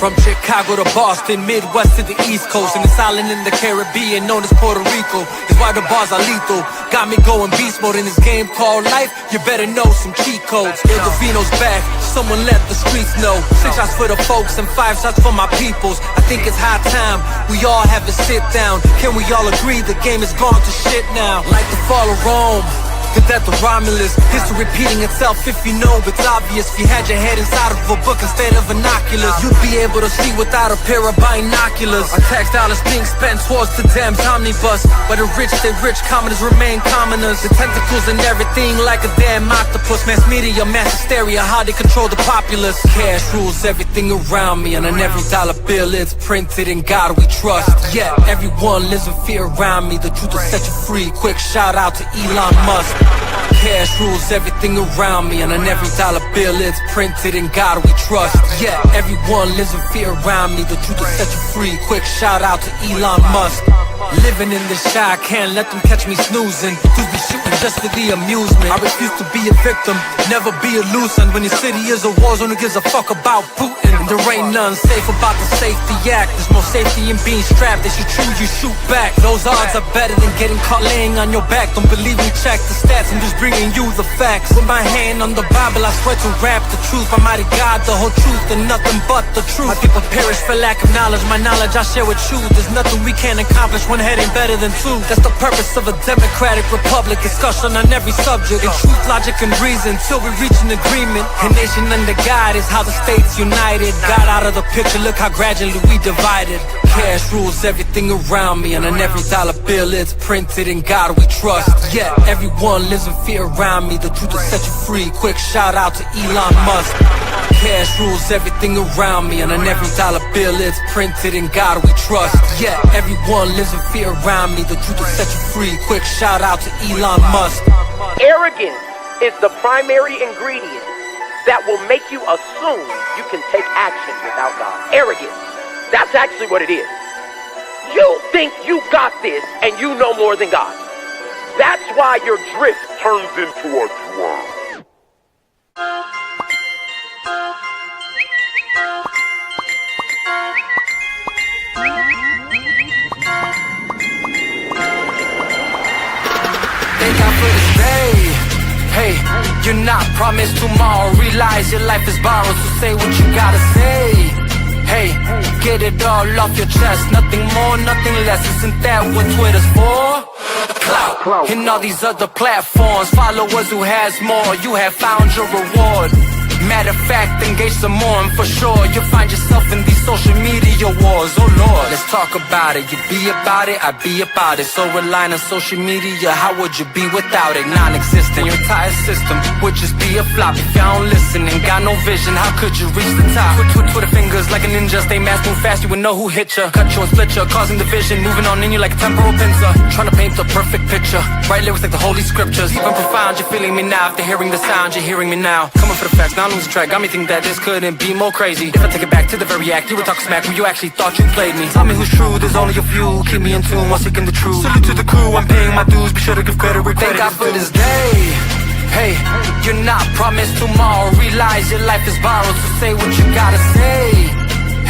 From Chicago to Boston, Midwest to the East Coast, and this island in the Caribbean known as Puerto Rico is why the bars are lethal. Got me going beast mode in this game called life. You better know some cheat codes. Il Davino's back, someone let the streets know. 6 shots for the folks and 5 shots for my peoples. I think it's high time we all have a sit down. Can we all agree the game is gone to shit now? Like the fall of Rome, the death of Romulus, history repeating itself if you know it's obvious. If you had your head inside of a book instead of binoculars, you'd be able to see without a pair of binoculars. Our tax dollars being spent towards the damn omnibus, but the rich stay rich, commoners remain commoners. The tentacles and everything like a damn octopus. Mass media, mass hysteria, how they control the populace. Cash rules everything around me, and on every dollar bill it's printed in God we trust. Yeah, everyone lives in fear around me. The truth will set you free. Quick shout out to Elon Musk. Cash rules everything around me, and on every dollar bill it's printed in God we trust. Yeah, everyone lives in fear around me. The truth will set you free. Quick shout out to Elon Musk. Living in this shy, can't let them catch me snoozing. Dudes be shooting just for the amusement. I refuse to be a victim, never be a loosen. When your city is a war zone, who gives a fuck about Putin? And there ain't nothing safe about the safety act. There's more safety in being strapped. As you choose, you shoot back. Those odds are better than getting caught laying on your back. Don't believe me, check the stats. I'm just bringing you the facts. With my hand on the Bible, I swear to rap the truth. Almighty God, the whole truth and nothing but the truth. My people perish for lack of knowledge. My knowledge I share with you. There's nothing we can't accomplish. One head ain't better than two. That's the purpose of a democratic republic. Discussion on every subject, in truth, logic, and reason, till we reach an agreement. A nation under God is how the states united. Got out of the picture, look how gradually we divided. Cash rules everything around me, and on every dollar bill it's printed in God we trust. Yeah, everyone lives in fear around me. The truth will set you free. Quick shout out to Elon Musk. Cash rules everything around me, and on every dollar bill it's printed in God we trust. Yeah, everyone lives in fear around me. The truth will set you free. Quick shout out to Elon Musk. Arrogance is the primary ingredient that will make you assume you can take action without God. Arrogance. That's actually what it is. You think you got this and you know more than God. That's why your drift turns into a twirl. Thank God for this day. Hey, you're not promised tomorrow. Realize your life is borrowed, so say what you gotta say. Hey, get it all off your chest. Nothing more, nothing less. Isn't that what Twitter's for? Clout. And all these other platforms. Followers who has more. You have found your reward. Matter of fact, engage some more, and for sure you'll find yourself in these social media wars. Oh Lord, let's talk about it. You be about it, I be about it. So relying on social media, how would you be without it? Non-existent, your entire system would just be a flop. If you don't listen and got no vision, how could you reach the top? Twitter fingers like a ninja, stay mass, move fast, you would know who hit ya. Cut you and split ya, causing division, moving on in you like a temporal pincer. Trying to paint the perfect picture, write lyrics like the holy scriptures. Even profound, you're feeling me now. After hearing the sound, you're hearing me now. Coming for the facts, now lose track, got me thinking that this couldn't be more crazy. If I take it back to the very act, you were talking smack when you actually thought you played me. Tell me who's true, there's only a few. Keep me in tune while seeking the truth. Salute to the crew, I'm paying my dues. Be sure to give credit where credit is due. Thank God for this day. Hey, you're not promised tomorrow. Realize your life is borrowed, so say what you gotta say.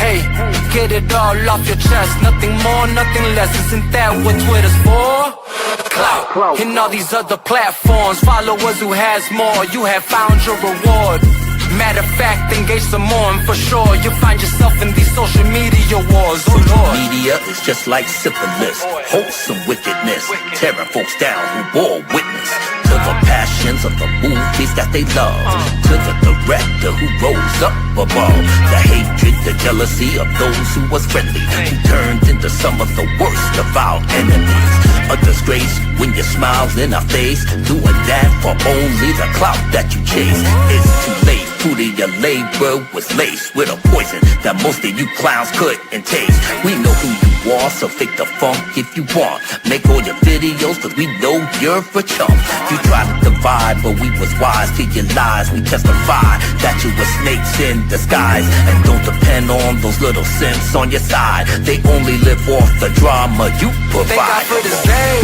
Hey, get it all off your chest. Nothing more, nothing less. Isn't that what Twitter's for? Clout. And all these other platforms. Followers who has more. You have found your reward. Matter of fact, engage some more, and for sure you'll find yourself in these social media wars. Oh Lord. Media is just like syphilis, wholesome wickedness, tearing folks down who bore witness to the passions of the movies that they love, to the director who rose up above, the hatred, the jealousy of those who was friendly, who turned into some of the worst of our enemies. A disgrace when your smiles in our face, doing that for only the clout that you chase. It's too late. Fruit of your labor was laced with a poison that most of you clowns couldn't taste. We know who you are, so fake the funk if you want. Make all your videos, cause we know you're a chump. You try to divide, but we was wise to your lies. We testify that you were snakes in disguise. And don't depend on those little simps on your side. They only live off the drama you provide. Thank God for this day.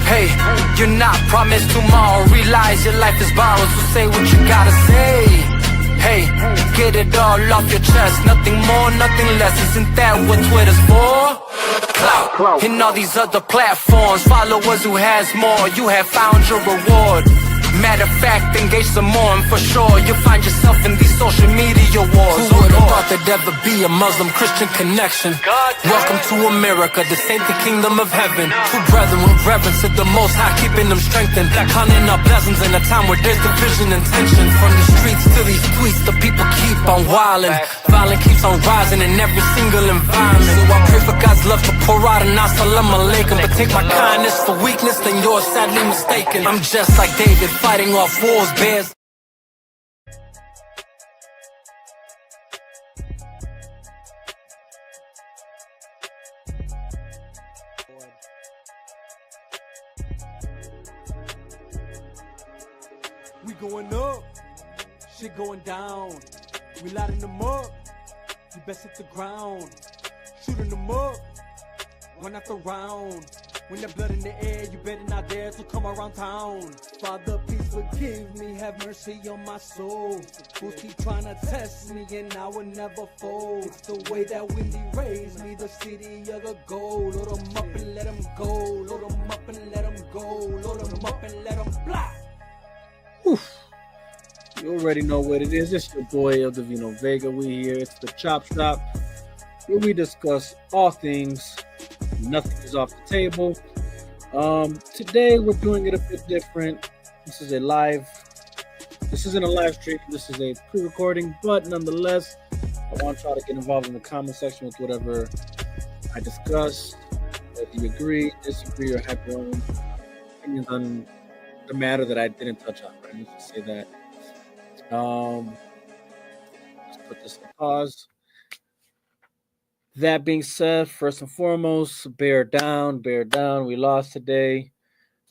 Hey, you're not promised tomorrow. Realize your life is borrowed, so say what you gotta say. Hey, get it all off your chest. Nothing more, nothing less. Isn't that what Twitter's for? Clout. And all these other platforms. Followers who has more. You have found your reward. Matter of fact, engage some more, and for sure you'll find yourself in these social media wars. Who would have thought there'd ever be a Muslim-Christian connection? Welcome to America, this ain't the kingdom of heaven. Two brethren with reverence to the Most High, keeping them strengthened. Counting up blessings in a time where there's division and tension. From the streets to these tweets, the people keep on wildin'. Violence keeps on rising in every single environment. So I pray for God's love to pour out and assalamu alaikum. But take my kindness for weakness, then you're sadly mistaken. I'm just like David, fighting off wars, bears. We going up, shit going down. We lighting them up, you best hit the ground. Shooting them up, run out the round. When the blood in the air, you better not dare to come around town. Father, please forgive me, have mercy on my soul. Fools keep trying to test me and I will never fold. It's the way that Wendy raised me, the city of the gold. Load them up and let them go, load them up and let them go, load them up and let them fly. Oof. You already know what it is. It's your boy El Divino Vega. We here. It's the Chop Shop, where we discuss all things. Nothing is off the table. Today we're doing it a bit different. This isn't a live stream. This is a pre-recording, but nonetheless, I want y'all to get involved in the comment section with whatever I discuss. Whether you agree, disagree, or have your own opinions on the matter that I didn't touch on. Right? Let's just say that. Let's put this on pause. That being said, first and foremost, bear down. We lost today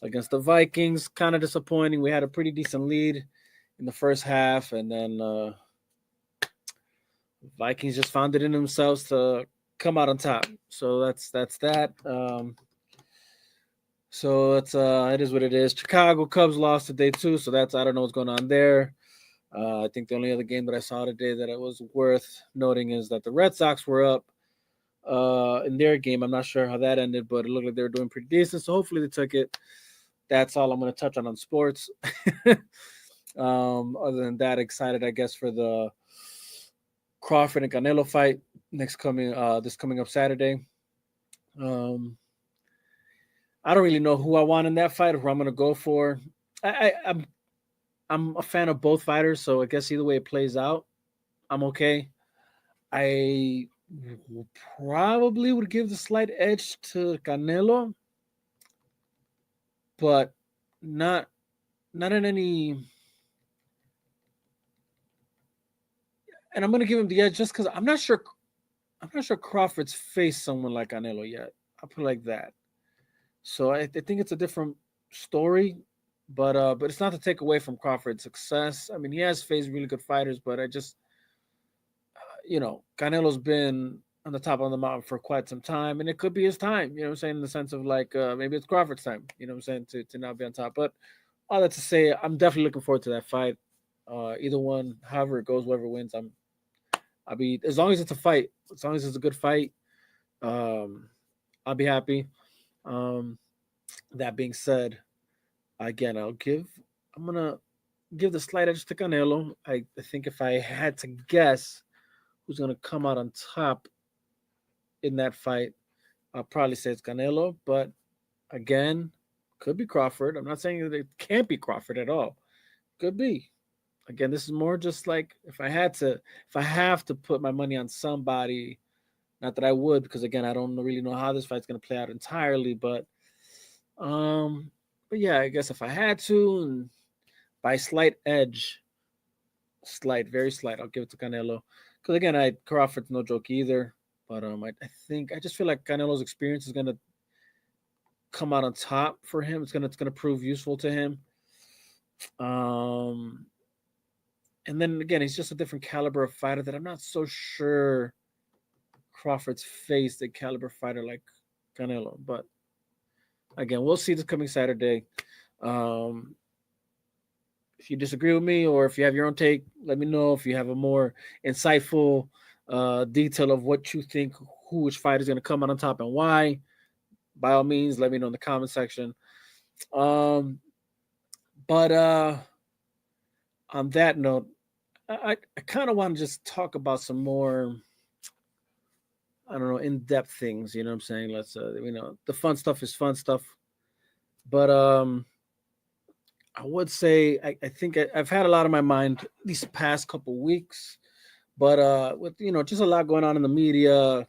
against the Vikings. Kind of disappointing. We had a pretty decent lead in the first half, and then Vikings just found it in themselves to come out on top. So that's that. So it is what it is. Chicago Cubs lost today too, so I don't know what's going on there. I think the only other game that I saw today that it was worth noting is that the Red Sox were up in their game. I'm not sure how that ended, but it looked like they were doing pretty decent. So hopefully they took it. That's all I'm going to touch on sports. Other than that, excited, I guess, for the Crawford and Canelo fight this coming up Saturday. I don't really know who I want in that fight or who I'm going to go for. I'm a fan of both fighters, so I guess either way it plays out, I'm okay. I probably would give the slight edge to Canelo, but not in any. And I'm going to give him the edge just because I'm not sure Crawford's faced someone like Canelo yet. I'll put it like that. So I think it's a different story, but it's not to take away from Crawford's success. I mean, he has faced really good fighters, but I just, Canelo's been on the top of the mountain for quite some time, and it could be his time, you know what I'm saying, in the sense of like maybe it's Crawford's time, you know what I'm saying, to now be on top. But all that to say, I'm definitely looking forward to that fight. Either one, however it goes, whoever wins, I'll be, as long as it's a fight, as long as it's a good fight, I'll be happy. That being said, again, I'm gonna give the slight edge to Canelo. I think if I had to guess who's gonna come out on top in that fight, I'll probably say it's Canelo. But again, could be Crawford. I'm not saying that it can't be Crawford at all. Could be. Again, this is more just like if I have to put my money on somebody. Not that I would, because again, I don't really know how this fight's going to play out entirely, but yeah, I guess if I had to, and by slight edge, very slight, I'll give it to Canelo. Because again, Crawford's no joke either, but I just feel like Canelo's experience is going to come out on top for him. It's going to prove useful to him. And then again, he's just a different caliber of fighter that I'm not so sure Crawford's faced a caliber fighter like Canelo, but again, we'll see this coming Saturday. if you disagree with me or if you have your own take, let me know. If you have a more insightful detail of what you think, which fight is going to come out on top and why, by all means, let me know in the comment section. Um, but on that note, I kind of want to just talk about some more, I don't know, in-depth things. You know what I'm saying? Let's, the fun stuff is fun stuff. But I would say I think I've had a lot on my mind these past couple weeks. But with just a lot going on in the media,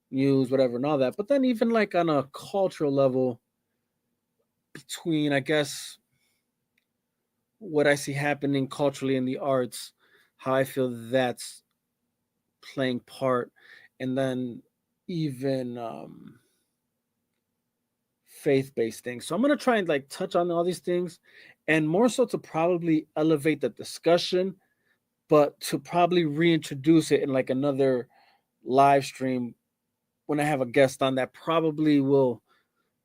news, whatever, and all that. But then even like on a cultural level, between I guess what I see happening culturally in the arts, how I feel that's playing part, and then even faith-based things. So I'm gonna try and like touch on all these things, and more so to probably elevate the discussion, but to probably reintroduce it in like another live stream when I have a guest on that probably will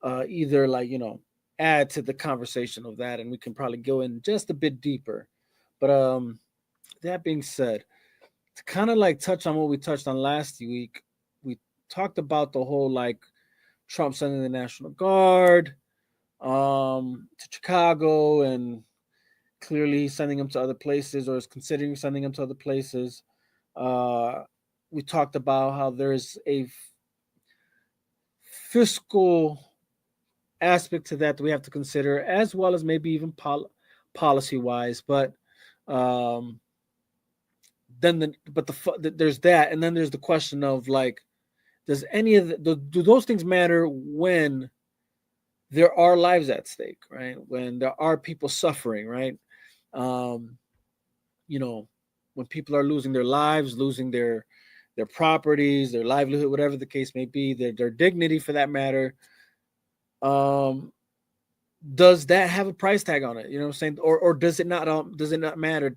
either like add to the conversation of that, and we can probably go in just a bit deeper. But that being said, to kind of like touch on what we touched on last week, we talked about the whole like Trump sending the National Guard to Chicago, and clearly he's sending them to other places or is considering sending them to other places. Uh, we talked about how there's a fiscal aspect to that we have to consider, as well as maybe even policy wise. But um, there's that, and then there's the question of like, does any of do those things matter when there are lives at stake, right? When there are people suffering, right? Um, you know, when people are losing their lives, losing their properties, their livelihood, whatever the case may be, their dignity for that matter. Um, does that have a price tag on it? You know what I'm saying? Or does it not? Does it not matter?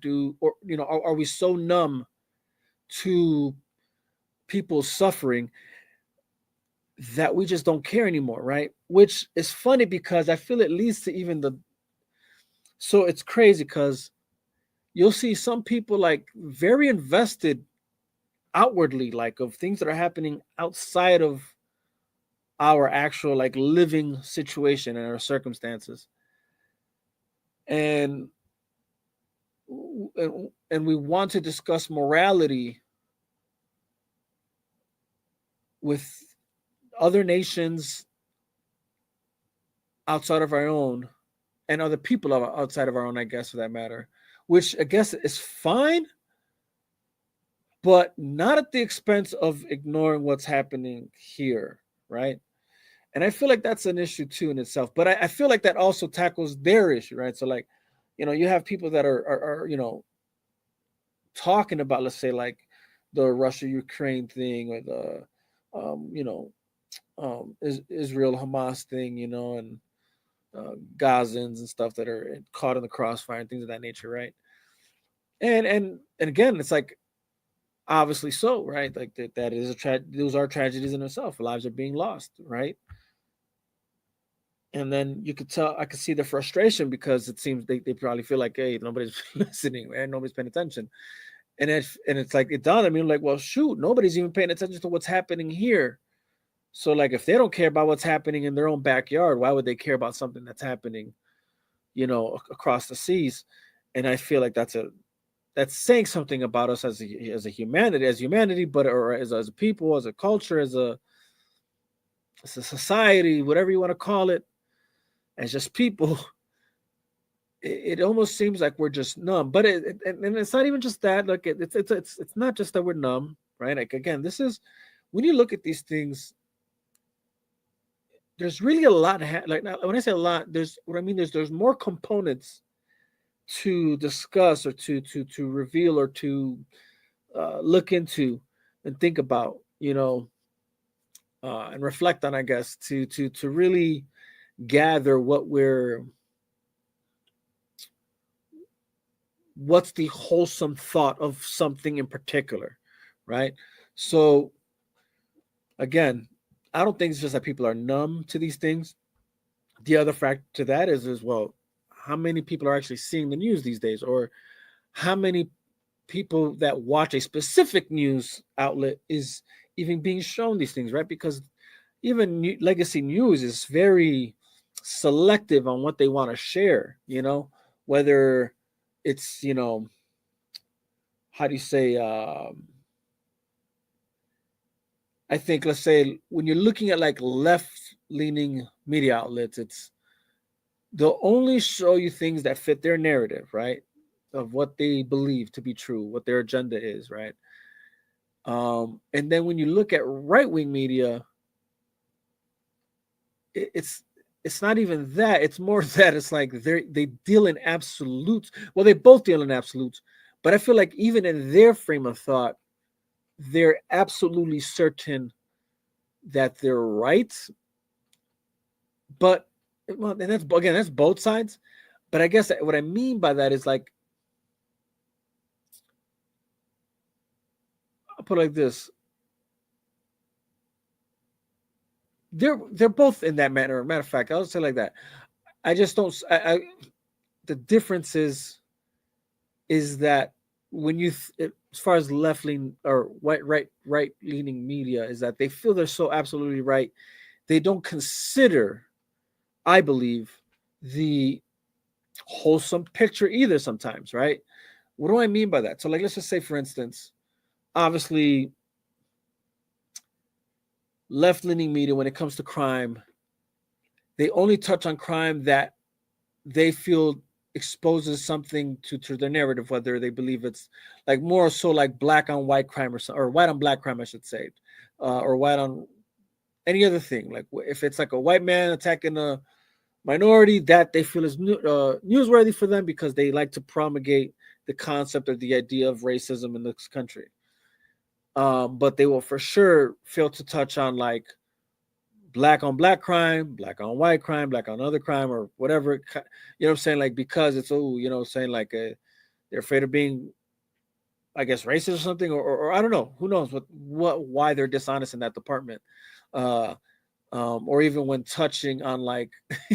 Are we so numb to people suffering that we just don't care anymore, right? Which is funny because I feel it leads to even the. So it's crazy because you'll see some people like very invested outwardly, like of things that are happening outside of our actual like living situation and our circumstances, and and we want to discuss morality with other nations outside of our own and other people outside of our own, I guess, for that matter, which I guess is fine, but not at the expense of ignoring what's happening here, right? And I feel like that's an issue too in itself. But I feel like that also tackles their issue, right? So like, you have people that are talking about, let's say, like the Russia Ukraine thing or the Israel Hamas thing, and Gazans and stuff that are caught in the crossfire and things of that nature, right? And again, it's like obviously so, right? Like that is those are tragedies in itself. Lives are being lost, right? And then you could tell, I could see the frustration because it seems they probably feel like, hey, nobody's listening, right? Nobody's paying attention. And it's like it dawned on me, I'm like, well, shoot, nobody's even paying attention to what's happening here. So like, if they don't care about what's happening in their own backyard, why would they care about something that's happening, across the seas? And I feel like that's saying something about us as a humanity, but or as a people, as a culture, as a society, whatever you want to call it, as just people. It almost seems like we're just numb, but and it's not even just that. Like it's not just that we're numb, right? Like again, this is when you look at these things. There's really a lot. Like when I say a lot, there's what I mean. There's more components to discuss or to reveal or to look into and think about, and reflect on, I guess, to really gather what's the wholesome thought of something in particular, right? So again, I don't think it's just that people are numb to these things. The other factor to that is well, how many people are actually seeing the news these days, or how many people that watch a specific news outlet is even being shown these things, right? Because even legacy news is very selective on what they want to share, whether it's, how do you say, I think, let's say, when you're looking at like left leaning media outlets, they'll only show you things that fit their narrative, right? Of what they believe to be true, what their agenda is, right? And then when you look at right wing media, it's not even that. It's more that it's like they deal in absolutes. Well, they both deal in absolutes, but I feel like even in their frame of thought, they're absolutely certain that they're right. But well, and that's both sides. But I guess what I mean by that is like, I'll put it like this. They're both in that manner. Matter of fact, I'll say like that. I just don't. The difference is that when you, as far as left leaning or right leaning media, is that they feel they're so absolutely right. They don't consider, I believe, the wholesome picture either. Sometimes, right? What do I mean by that? So, like, let's just say, for instance, obviously, left-leaning media, when it comes to crime, they only touch on crime that they feel exposes something to their narrative, whether they believe it's like more so like black on white crime or white on black crime, I should say, or white on any other thing. Like if it's like a white man attacking a minority, that they feel is newsworthy for them because they like to promulgate the concept or the idea of racism in this country. But they will for sure fail to touch on like black on black crime, black on white crime, black on other crime, or whatever. You know what I'm saying? Like, because it's, saying like they're afraid of being, I guess, racist or something, or I don't know. Who knows why they're dishonest in that department. Or even when touching on like,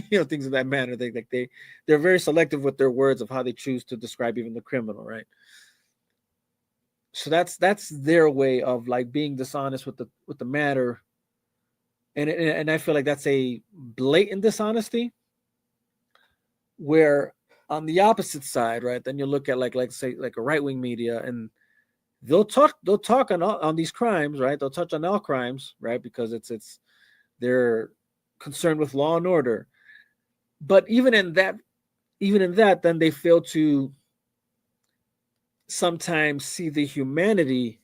things of that manner, they're very selective with their words of how they choose to describe even the criminal, right? So that's their way of like being dishonest with the matter. And I feel like that's a blatant dishonesty. Where on the opposite side, right, then you look at like say like a right wing media, and they'll talk on these crimes, right? They'll touch on all crimes, right? Because it's they're concerned with law and order. But even in that, then they fail to sometimes see the humanity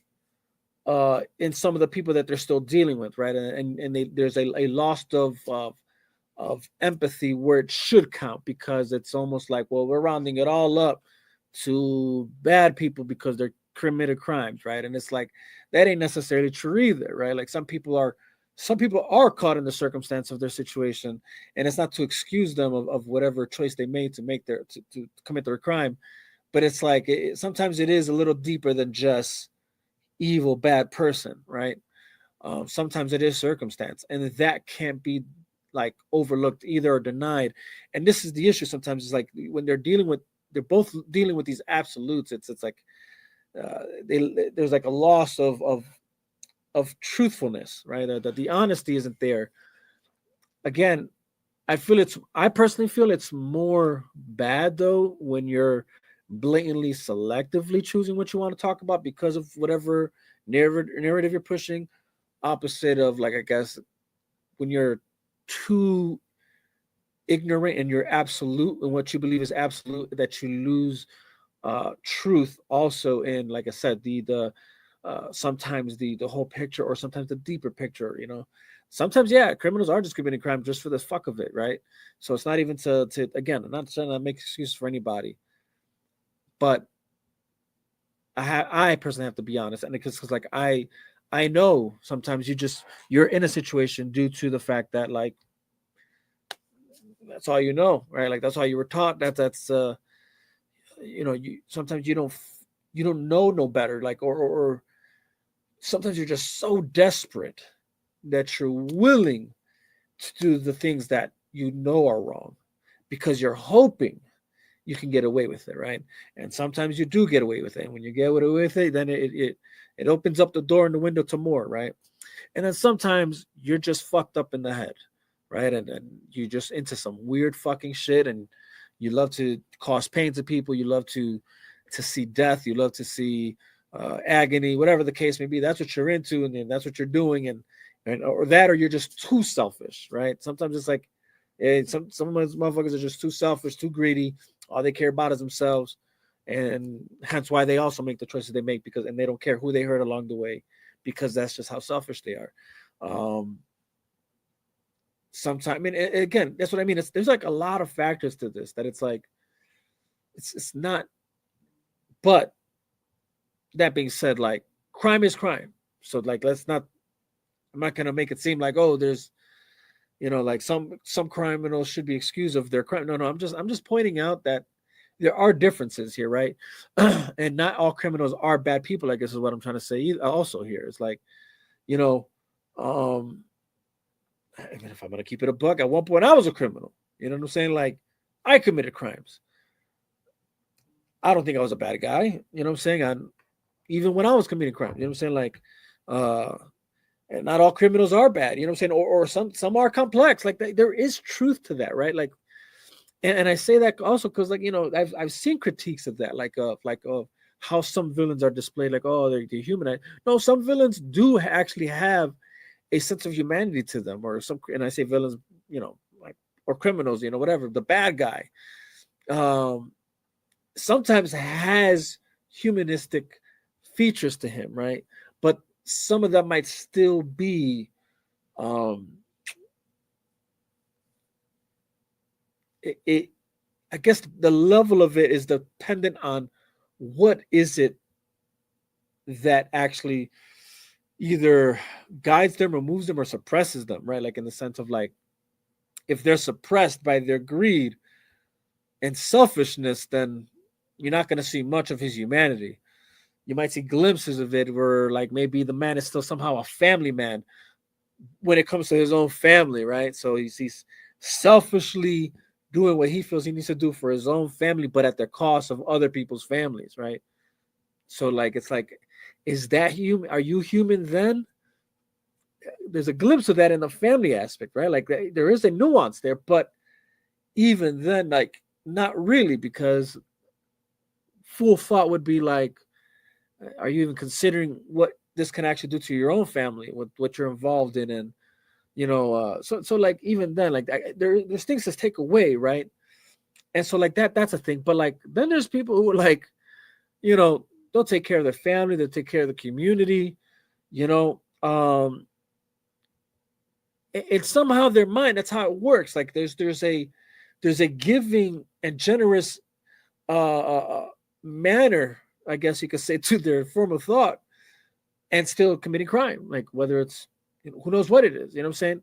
in some of the people that they're still dealing with, right? And there's a loss of empathy where it should count, because it's almost like, well, we're rounding it all up to bad people because they're committed crimes, right? And it's like that ain't necessarily true either, right? Like some people are caught in the circumstance of their situation, and it's not to excuse them of whatever choice they made to commit their crime, but it's like sometimes it is a little deeper than just evil bad person, right? Sometimes it is circumstance, and that can't be like overlooked either or denied. And this is the issue sometimes, is like when they're both dealing with these absolutes, it's like there's like a loss of truthfulness, right? That the honesty isn't there. Again, I personally feel it's more bad though when you're blatantly selectively choosing what you want to talk about because of whatever narrative you're pushing, opposite of like, I guess, when you're too ignorant and you're absolute and what you believe is absolute, that you lose truth also in, like I said, the sometimes the whole picture, or sometimes the deeper picture. Sometimes, yeah, criminals are just committing crime just for the fuck of it, right? So it's not even to again, I'm not trying to make excuses for anybody, but I personally have to be honest, and because like I know sometimes you're in a situation due to the fact that like that's all you know, right? Like that's all you were taught. That's you sometimes you don't know no better, like or sometimes you're just so desperate that you're willing to do the things that you know are wrong because you're hoping you can get away with it, right? And sometimes you do get away with it. And when you get away with it, then it opens up the door and the window to more, right? And then sometimes you're just fucked up in the head, right? And you just into some weird fucking shit, and you love to cause pain to people. You love to see death. You love to see agony, whatever the case may be. That's what you're into, and that's what you're doing, and or that, or you're just too selfish, right? Sometimes it's like some of those motherfuckers are just too selfish, too greedy. All they care about is themselves, and hence why they also make the choices they make, because and they don't care who they hurt along the way, because that's just how selfish they are. Sometimes, I mean, again, that's what I mean. There's like a lot of factors to this that it's like it's not. But that being said, like, crime is crime. So like, let's not. I'm not gonna make it seem like, oh, there's, like some criminals should be excused of their crime. No, I'm just pointing out that there are differences here, right? And not all criminals are bad people, I guess is what I'm trying to say. Also here, it's like, I mean, if I'm gonna keep it a buck, at one point I was a criminal. You know what I'm saying? Like, I committed crimes. I don't think I was a bad guy. You know what I'm saying? Even when I was committing crimes, you know what I'm saying? Like, and not all criminals are bad. You know what I'm saying? Or some are complex. Like, there is truth to that, right? Like, and I say that also because, like, I've seen critiques of that, like how some villains are displayed, like, oh, they're humanized. No, some villains do actually have a sense of humanity to them, and I say villains, like, or criminals, whatever. The bad guy sometimes has humanistic features to him, right? But some of them might still be I guess the level of it is dependent on what is it that actually either guides them, removes them, or suppresses them, right? Like, in the sense of, like, if they're suppressed by their greed and selfishness, then you're not going to see much of his humanity. You might see glimpses of it where, like, maybe the man is still somehow a family man when it comes to his own family, right? So he's selfishly doing what he feels he needs to do for his own family, but at the cost of other people's families, right? So, like, it's like, is that human? Are you human then? There's a glimpse of that in the family aspect, right? Like, there is a nuance there, but even then, like, not really, because full thought would be like, are you even considering what this can actually do to your own family, what you're involved in? And, so like, even then, like, there's things to take away, right? And so, like, that's a thing. But, like, then there's people who are like, they'll take care of their family, they'll take care of the community, it's somehow their mind, that's how it works. Like, there's a giving and generous manner, I guess you could say, to their form of thought, and still committing crime. Like, whether it's, who knows what it is, you know what I'm saying?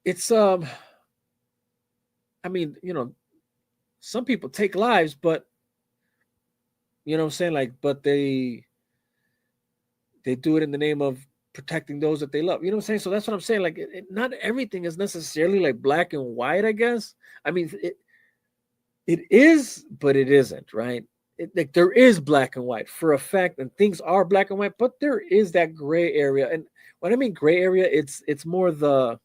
It's I mean, some people take lives, but, you know what I'm saying? Like, but they do it in the name of protecting those that they love. You know what I'm saying? So that's what I'm saying. Like, not everything is necessarily like black and white, I guess. I mean, it is, but it isn't, right? Like, there is black and white for a fact, and things are black and white, but there is that gray area. And when I mean gray area, it's more the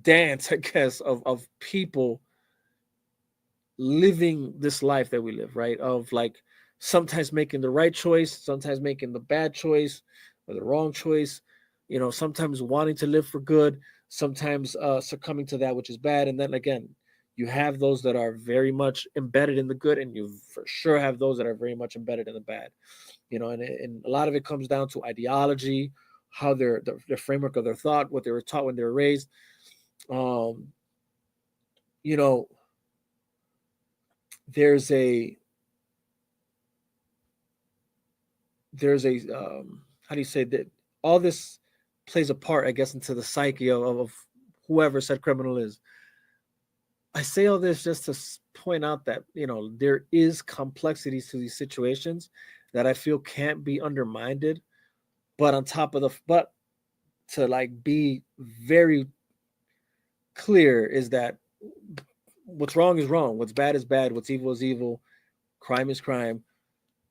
dance, I guess, of people living this life that we live, right? Of, like, sometimes making the right choice, sometimes making the bad choice or the wrong choice, sometimes wanting to live for good, sometimes succumbing to that which is bad. And then again, you have those that are very much embedded in the good, and you for sure have those that are very much embedded in the bad, and a lot of it comes down to ideology, how their framework of their thought, what they were taught when they were raised. There's a how do you say that all this plays a part, I guess, into the psyche of whoever said criminal is. I say all this just to point out that, there is complexities to these situations that I feel can't be undermined. But on top of but to like be very clear is that what's wrong is wrong, what's bad is bad, what's evil is evil, crime is crime,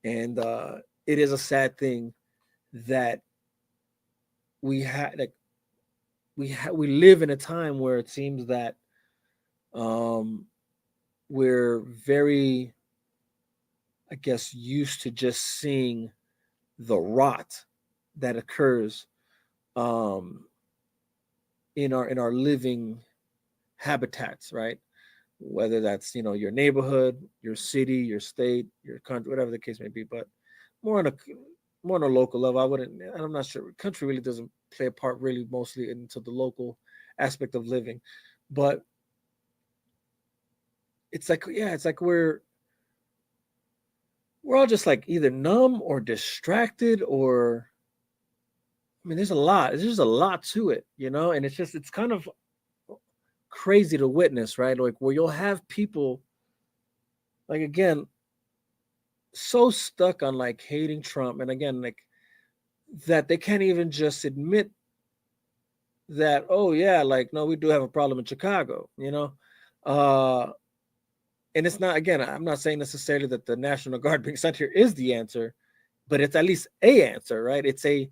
and it is a sad thing that we had like we live in a time where it seems that um, we're very, I guess, used to just seeing the rot that occurs um, in our living habitats, right? Whether that's your neighborhood, your city, your state, your country, whatever the case may be. But more on a more on a local level, I wouldn't. I'm not sure. Country really doesn't play a part really mostly into the local aspect of living, but it's like it's like we're all just like either numb or distracted or I mean, there's a lot. There's just a lot to it, and it's kind of crazy to witness, right? Like where you'll have people, like again, so stuck on like hating Trump, and again, like that they can't even just admit that, oh yeah, like no, we do have a problem in Chicago, uh, and it's not again. I'm not saying necessarily that the National Guard being sent here is the answer, but it's at least a answer, right? It's a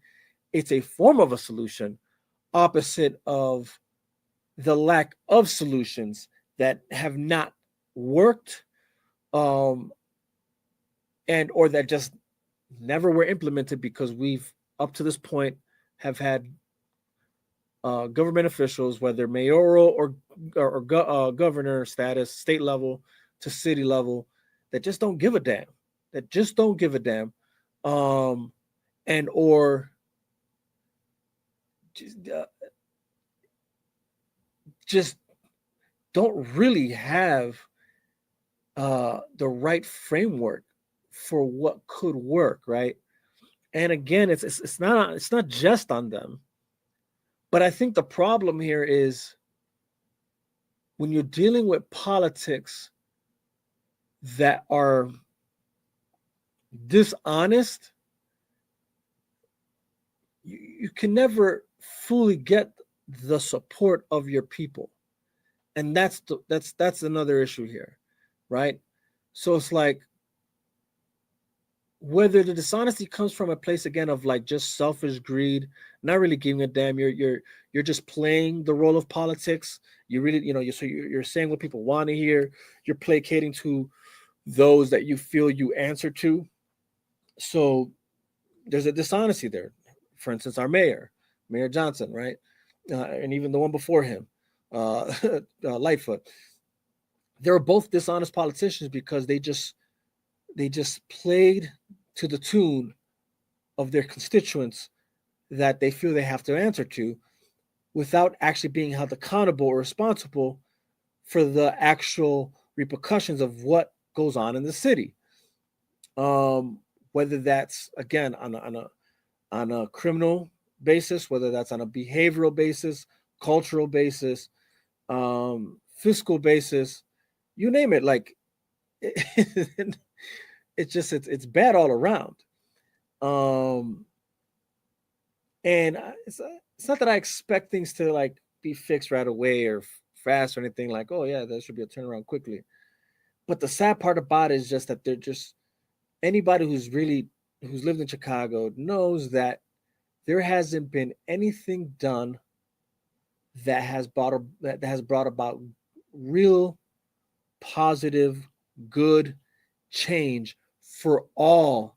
form of a solution, opposite of the lack of solutions that have not worked and or that just never were implemented because we've up to this point have had government officials, whether mayoral or governor status, state level to city level, that just don't give a damn, um, and or just, just don't really have the right framework for what could work, right? And again, it's not just on them, but I think the problem here is when you're dealing with politics that are dishonest, you can never fully get the support of your people, and that's another issue here, right? So it's like whether the dishonesty comes from a place again of like just selfish greed, not really giving a damn, you're just playing the role of politics. You really, you're saying what people want to hear. You're placating to those that you feel you answer to. So there's a dishonesty there. For instance, our Mayor Johnson, right, and even the one before him, Lightfoot. They were both dishonest politicians because they just played to the tune of their constituents that they feel they have to answer to without actually being held accountable or responsible for the actual repercussions of what goes on in the city. Um, Whether that's again on a criminal basis, whether that's on a behavioral basis, cultural basis, fiscal basis, you name it. Like it's bad all around. Um, and it's not that I expect things to like be fixed right away or fast or anything like, oh yeah, there should be a turnaround quickly. But the sad part about it is just that they're just anybody who's lived in Chicago knows that there hasn't been anything done that has brought about real positive good change for all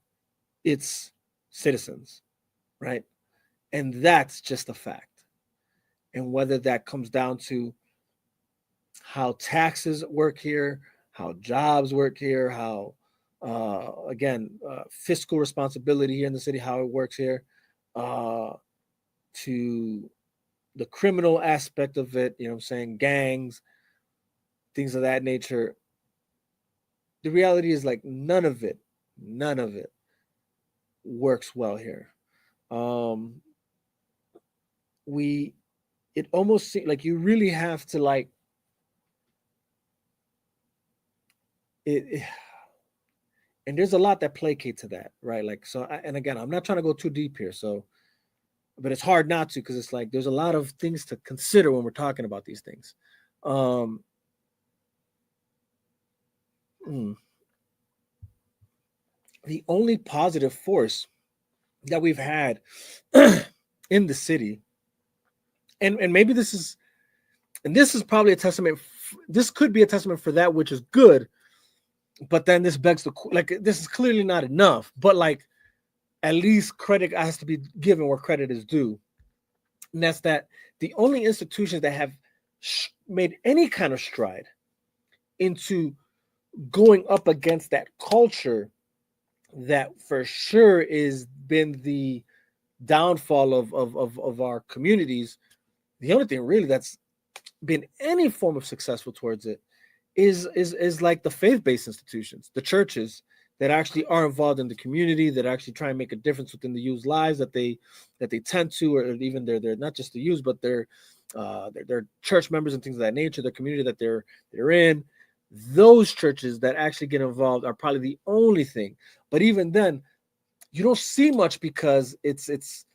its citizens, right? And that's just a fact. And whether that comes down to how taxes work here, how jobs work here, how again fiscal responsibility here in the city, how it works here, uh, to the criminal aspect of it, I'm saying gangs, things of that nature. The reality is like none of it works well here. Um, we it almost seems like you really have to like it and there's a lot that placate to that, right? Like so and again, I'm not trying to go too deep here, so but it's hard not to, because it's like there's a lot of things to consider when we're talking about these things. Um, the only positive force that we've had in the city, and maybe this is probably a testament. This could be a testament for that which is good, but then this begs the, like, this is clearly not enough. But like, at least credit has to be given where credit is due, and that's that the only institutions that have made any kind of stride into going up against that culture that for sure is been the downfall of our communities. The only thing really that's been any form of successful towards it is like the faith-based institutions, the churches that actually are involved in the community, that actually try and make a difference within the youth lives that they tend to, or even they're not just the youth, but they're church members and things of that nature, the community that they're in. Those churches that actually get involved are probably the only thing. But even then, you don't see much, because it's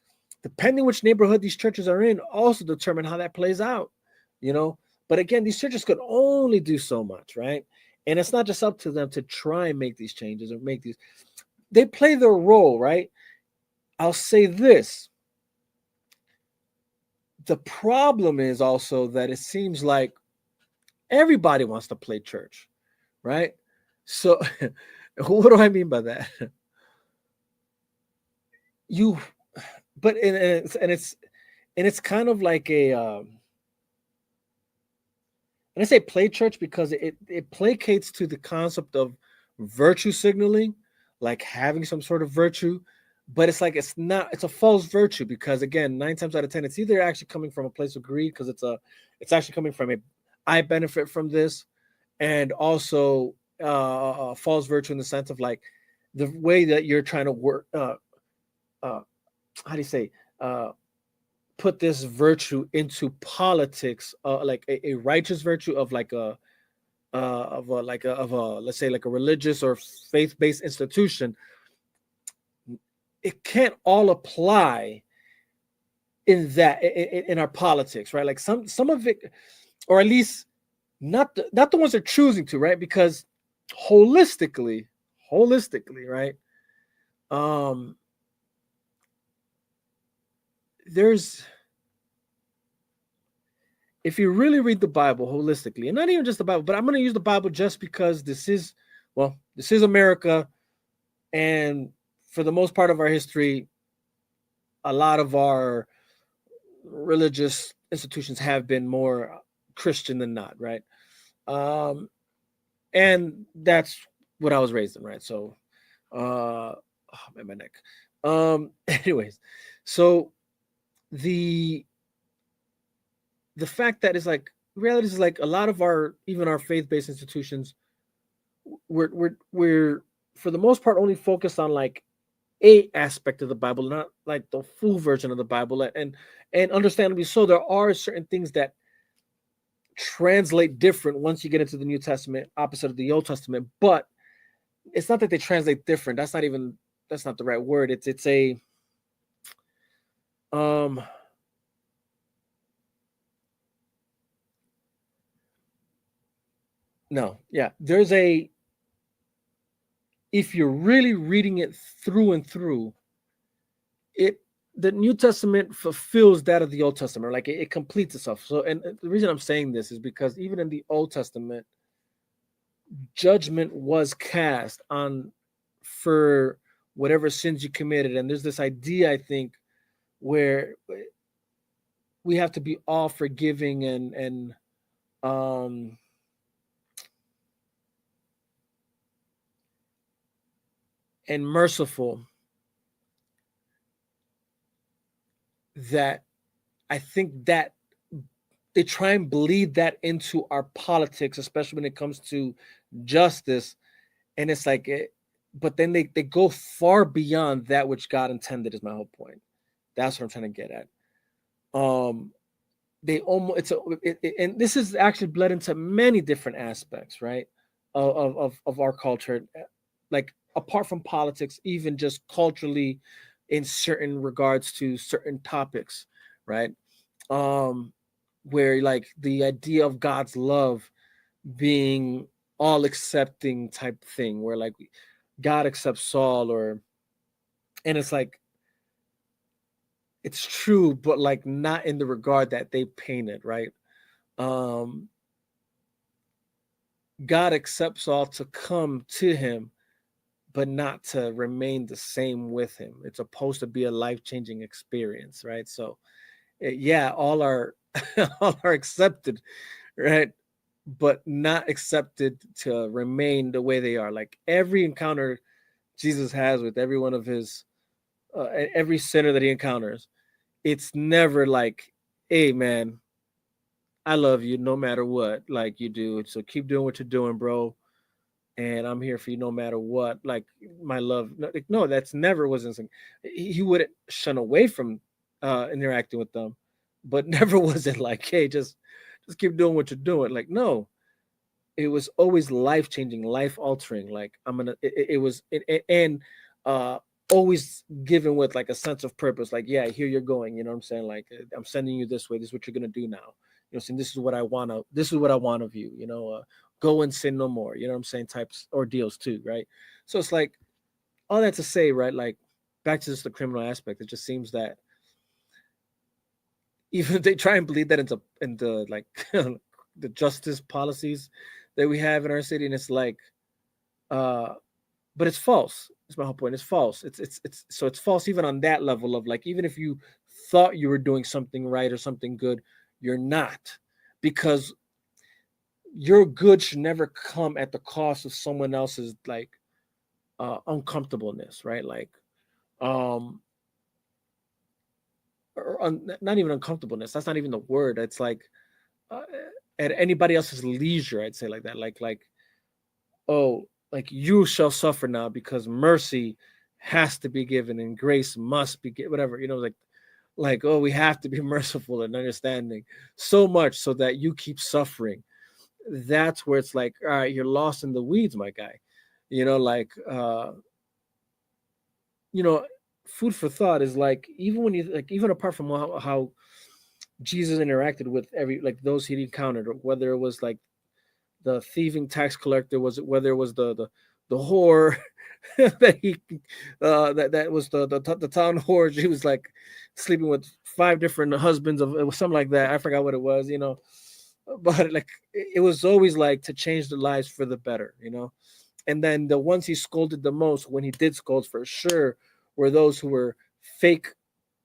depending which neighborhood these churches are in also determine how that plays out, you know. But again, these churches could only do so much, right? And it's not just up to them to try and make these changes or make these. They play their role, right? I'll say this. The problem is also that it seems like everybody wants to play church, right? So what do I mean by that? It's kind of like a and I say play church because it placates to the concept of virtue signaling, like having some sort of virtue, but it's like it's a false virtue, because again, 9 times out of 10, it's either actually coming from a place of greed, because it's actually coming from I benefit from this, and also a false virtue in the sense of like the way that you're trying to work. How do you say? Put this virtue into politics, like a righteous virtue of like let's say like a religious or faith-based institution. It can't all apply in our politics, right? Like some of it, or at least not the ones they're choosing to, right? Because holistically, right? If you really read the Bible holistically, and not even just the Bible, but I'm going to use the Bible just because this is America, and for the most part of our history, a lot of our religious institutions have been more Christian than not, right? And that's what I was raised in, right? So, oh man, my neck. Anyways, so the fact that is like reality is like a lot of our faith-based institutions, we're for the most part only focused on like a aspect of the Bible, not like the full version of the Bible, and understandably so. There are certain things that translate different once you get into the New Testament, opposite of the Old Testament. But it's not that they translate different. That's not the right word. It's a no, yeah. If you're really reading it through and through, the New Testament fulfills that of the Old Testament. Like it completes itself. So, and the reason I'm saying this is because even in the Old Testament, judgment was cast on for whatever sins you committed. And there's this idea, I think, where we have to be all forgiving and merciful, that I think that they try and bleed that into our politics, especially when it comes to justice. And it's like but then they go far beyond that which God intended, is my whole point. That's what I'm trying to get at. They almost and this is actually bled into many different aspects, right? Of our culture, like apart from politics, even just culturally, in certain regards to certain topics, right? Where like the idea of God's love being all accepting type thing, where like God accepts Saul, and it's like it's true, but like not in the regard that they painted, right? Um, God accepts Saul to come to him, but not to remain the same with him. It's supposed to be a life-changing experience, right? So yeah, all are all are accepted, right? But not accepted to remain the way they are. Like every encounter Jesus has with every one of his every sinner that he encounters, it's never like, hey man, I love you no matter what, like you do. So keep doing what you're doing, bro. And I'm here for you no matter what. Like my love. No, like, no, that's never was insane. He wouldn't shun away from interacting with them, but never was it like, hey, just keep doing what you're doing. Like, no, it was always life changing, life altering. Like I'm gonna, it was, and uh, always given with like a sense of purpose. Like, yeah, here you're going. You know what I'm saying? Like, I'm sending you this way. This is what you're gonna do now. You know, saying this is what I want to. This is what I want of you. You know, go and sin no more. You know what I'm saying? Types ordeals too, right? So it's like all that to say, right? Like back to just the criminal aspect. It just seems that even if they try and bleed that into like the justice policies that we have in our city, and it's like, uh, but it's false. That's my whole point. It's false. It's so it's false even on that level of like even if you thought you were doing something right or something good, you're not, because your good should never come at the cost of someone else's like uncomfortableness, right? Like um not even uncomfortableness. That's not even the word. It's like uh, at anybody else's leisure, I'd say like that. Like oh, like you shall suffer now because mercy has to be given and grace must be given, whatever, you know, like oh, we have to be merciful and understanding so much so that you keep suffering. That's where it's like, all right, you're lost in the weeds, my guy. You know, like you know, food for thought is like even when you like even apart from how Jesus interacted with every like those he encountered, or whether it was like the thieving tax collector, was it whether it was the whore that he that was the town whore. She was like sleeping with 5 different husbands of it was something like that. I forgot what it was, you know. But like it was always like to change the lives for the better, you know. And then the ones he scolded the most, when he did scold for sure, were those who were fake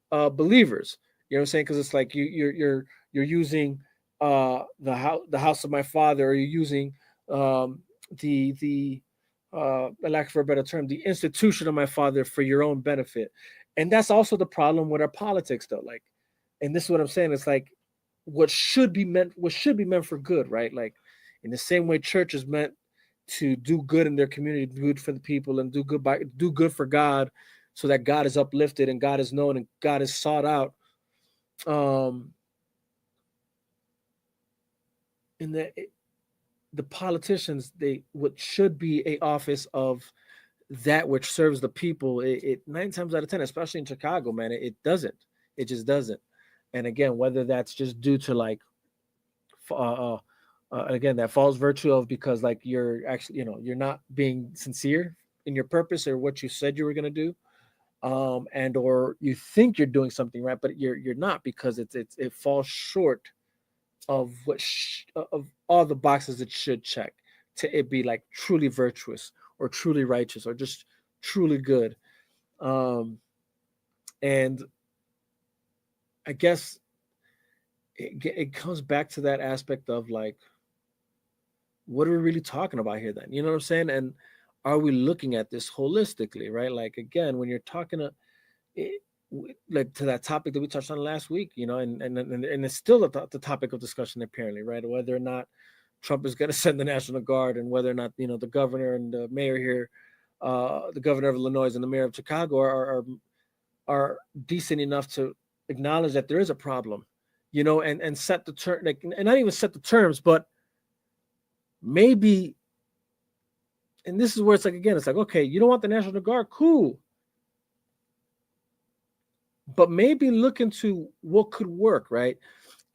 believers. You know what I'm saying? Because it's like you're using the house of my father, or you're using the lack for a better term, the institution of my father for your own benefit. And that's also the problem with our politics, though. Like, and this is what I'm saying. It's like what should be meant for good, right? Like, in the same way, church is meant to do good in their community, do good for the people, and do good for God, so that God is uplifted and God is known and God is sought out. Um, and the politicians, they what should be a office of that which serves the people, it 9 times out of 10, especially in Chicago, man, it doesn't. It just doesn't. And again, whether that's just due to like again, that false virtue of because like you're actually, you know, you're not being sincere in your purpose or what you said you were going to do, and or you think you're doing something right, but you're not, because it falls short of of all the boxes it should check to it be like truly virtuous or truly righteous or just truly good. um and I guess it comes back to that aspect of like, what are we really talking about here then? You know what I'm saying? And are we looking at this holistically, right? Like, again, when you're talking to it, like to that topic that we touched on last week, you know, and it's still the topic of discussion apparently, right? Whether or not Trump is going to send the National Guard, and whether or not, you know, the governor and the mayor here, the governor of Illinois and the mayor of Chicago are decent enough to acknowledge that there is a problem, you know, and set the term, like, and not even set the terms, but maybe, and this is where it's like, again, it's like, okay, you don't want the National Guard, cool. but maybe look into what could work, right?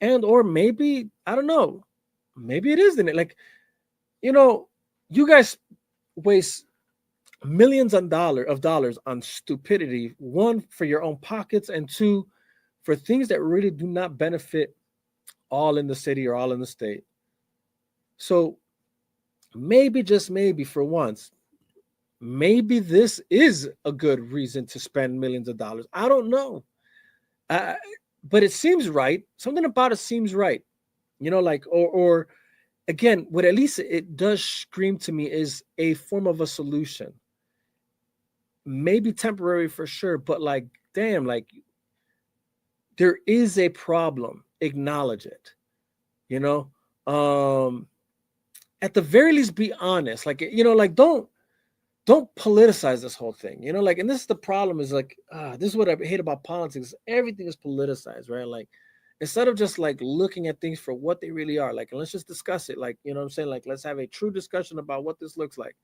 And or maybe, I don't know, maybe it isn't it. Like, you know, you guys waste millions of dollars on stupidity, one for your own pockets, and two for things that really do not benefit all in the city or all in the state. So maybe, just maybe, for once, maybe this is a good reason to spend millions of dollars. I don't know. uh, but it seems right. Something about it seems right. Like, or again, what at least it does scream to me is a form of a solution. Maybe temporary for sure, but like, damn, like there is a problem. Acknowledge it. You know, um, at the very least, be honest. Like, like don't politicize this whole thing. Like, and this is the problem. Is like, this is what I hate about politics. Everything is politicized, right? Like, instead of just like looking at things for what they really are, like, and let's just discuss it. Like, you know what I'm saying? Like, let's have a true discussion about what this looks like.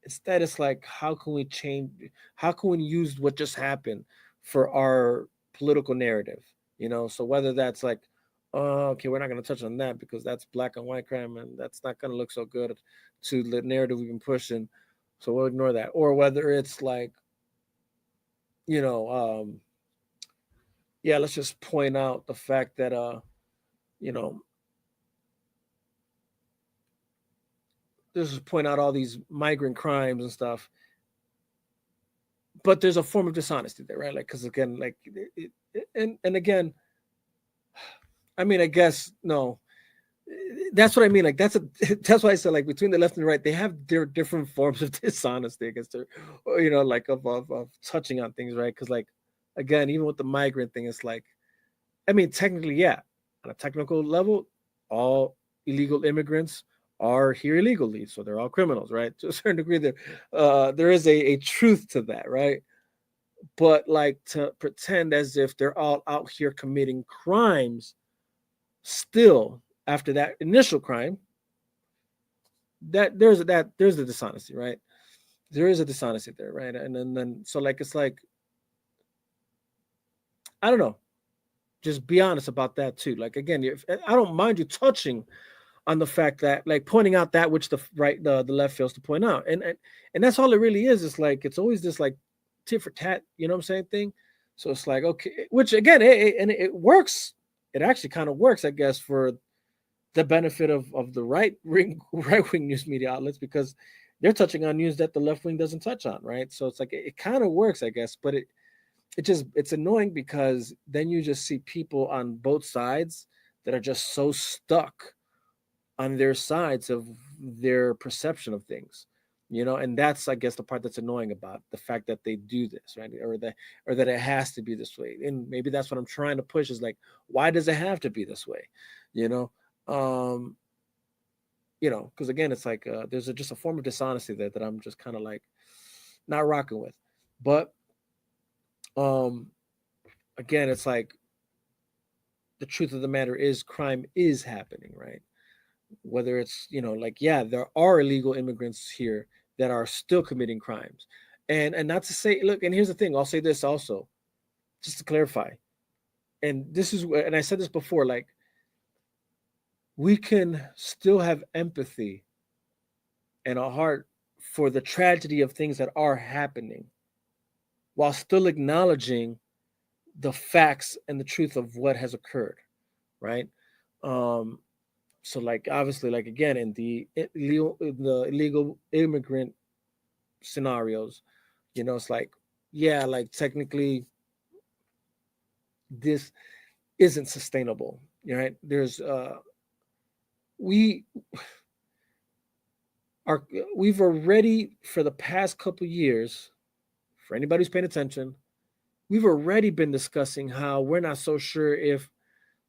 Instead it's like, how can we change, how can we use what just happened for our political narrative? So whether that's like, oh, okay, we're not going to touch on that because that's black and white crime and that's not going to look so good to the narrative we've been pushing, so we'll ignore that. Or whether it's like, you know yeah, let's just point out the fact that you know let's just point out all these migrant crimes and stuff, but there's a form of dishonesty there, right? Like, because again, like and again, I mean, I guess no, that's what I mean. Like, that's why I said, like, between the left and the right, they have their different forms of dishonesty. I guess they're, like of touching on things, right? Because like, again, even with the migrant thing, it's like, I mean, technically, yeah, on a technical level, all illegal immigrants are here illegally, so they're all criminals, right? To a certain degree, there is a truth to that, right? But like, to pretend as if they're all out here committing crimes still after that initial crime, there's a dishonesty, right? There is a dishonesty there, right? And then so like, it's like, I don't know, just be honest about that too. Like, again, if I don't mind you touching on the fact that, like, pointing out that which the left fails to point out, and that's all it really is. It's like, it's always this like tit for tat, you know what I'm saying, thing. So it's like, okay, which again, and it works. It actually kind of works, I guess, for the benefit of the right wing news media outlets, because they're touching on news that the left wing doesn't touch on, right? So it's like, it kind of works, I guess, but it's annoying, because then you just see people on both sides that are just so stuck on their sides of their perception of things, and that's, I guess, the part that's annoying about the fact that they do this, right? Or that it has to be this way. And maybe that's what I'm trying to push, is like, why does it have to be this way? you know um because again, it's like, there's just a form of dishonesty there that I'm just kind of like not rocking with. But um again, it's like, the truth of the matter is, crime is happening, right? Whether it's, like, yeah, there are illegal immigrants here that are still committing crimes. And not to say, look, and here's the thing, I'll say this also, just to clarify, and this is, and I said this before, like, we can still have empathy and a heart for the tragedy of things that are happening, while still acknowledging the facts and the truth of what has occurred, right? um so, like, obviously, like, again, in the illegal immigrant scenarios, it's like, yeah, like, technically this isn't sustainable, right? There's we are we've already, for the past couple years, for anybody who's paying attention, we've already been discussing how we're not so sure if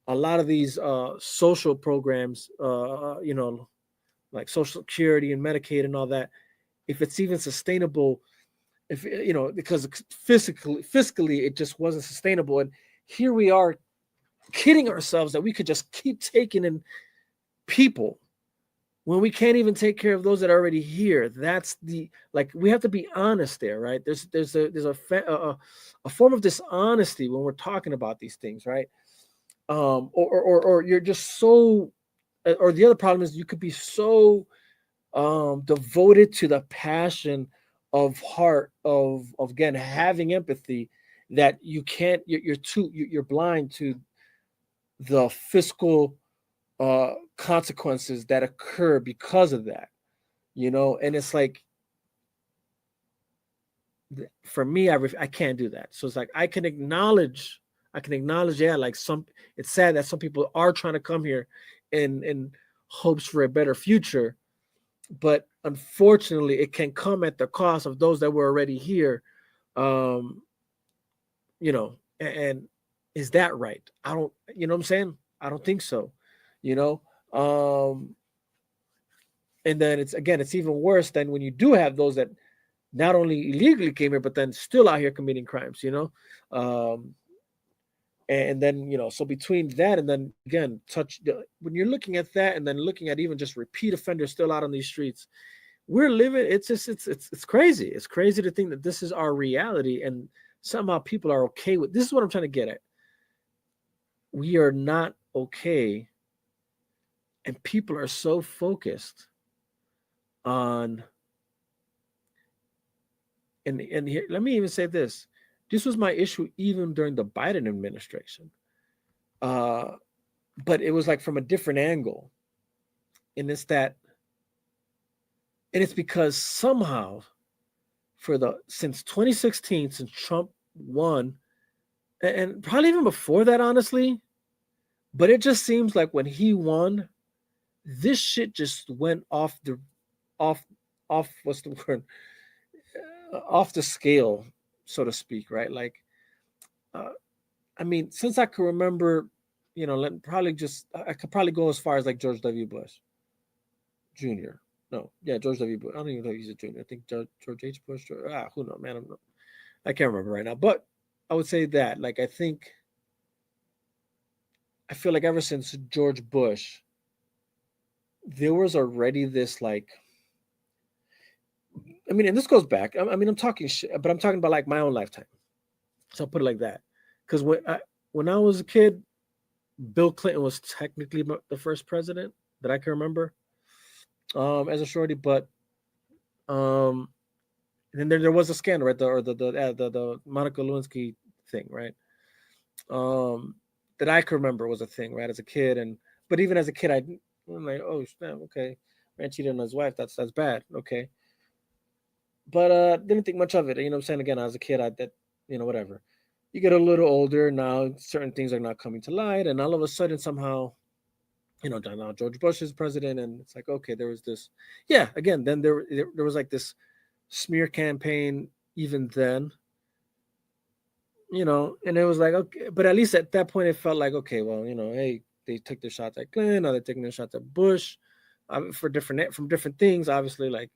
a lot of these social programs, like Social Security and Medicaid and all that, if it's even sustainable, if because fiscally it just wasn't sustainable. And here we are kidding ourselves that we could just keep taking in people when we can't even take care of those that are already here. That's the, like, we have to be honest there, right? There's a form of dishonesty when we're talking about these things, right? Or you're just so, or the other problem is you could be so devoted to the passion of heart of again having empathy that you can't, you're blind to the fiscal consequences that occur because of that, and it's like, for me, I can't do that. So it's like I can acknowledge, yeah, like some, it's sad that some people are trying to come here in hopes for a better future, but unfortunately it can come at the cost of those that were already here. um and is that right? I don't, what I'm saying, I don't think so. you know um and then it's even worse than when you do have those that not only illegally came here but then still out here committing crimes. Um and then, so between that and then again, when you're looking at that and then looking at even just repeat offenders still out on these streets, we're living, it's just it's crazy. It's crazy to think that this is our reality and somehow people are okay with this. Is what I'm trying to get at. We are not okay, and people are so focused on, and here, let me even say this was my issue even during the Biden administration, uh but it was like from a different angle, and it's because somehow, since 2016, since Trump won, and probably even before that, honestly, but it just seems like when he won, this shit just went off what's the word, off the scale, so to speak, right? Like, uh, I mean, since I can remember, I could probably go as far as like George W. Bush Jr. No, yeah, George W. Bush. I don't even know if he's a junior. I think George H. Bush. Who knows, man? I can't remember right now. But I would say that, like, I feel like ever since George Bush, there was already this, like, I mean, and this goes back. I mean, I'm talking shit, but I'm talking about like my own lifetime. So I'll put it like that. Because when I was a kid, Bill Clinton was technically the first president that I can remember, as a shorty. But um, and then there was a scandal, right? The Monica Lewinsky thing, right? That I can remember was a thing, right, as a kid. But even as a kid, I'm like, oh, damn, okay, man cheated on his wife. That's bad, okay. But didn't think much of it. You know what I'm saying? Again, as a kid, whatever. You get a little older now, certain things are not coming to light, and all of a sudden, somehow, now George Bush is president, and it's like, okay, there was this, yeah. Again, then there was like this smear campaign even then, and it was like, okay, but at least at that point, it felt like, okay, well, hey, they took their shots at Clinton, now they're taking their shots at Bush, from different things, obviously, like,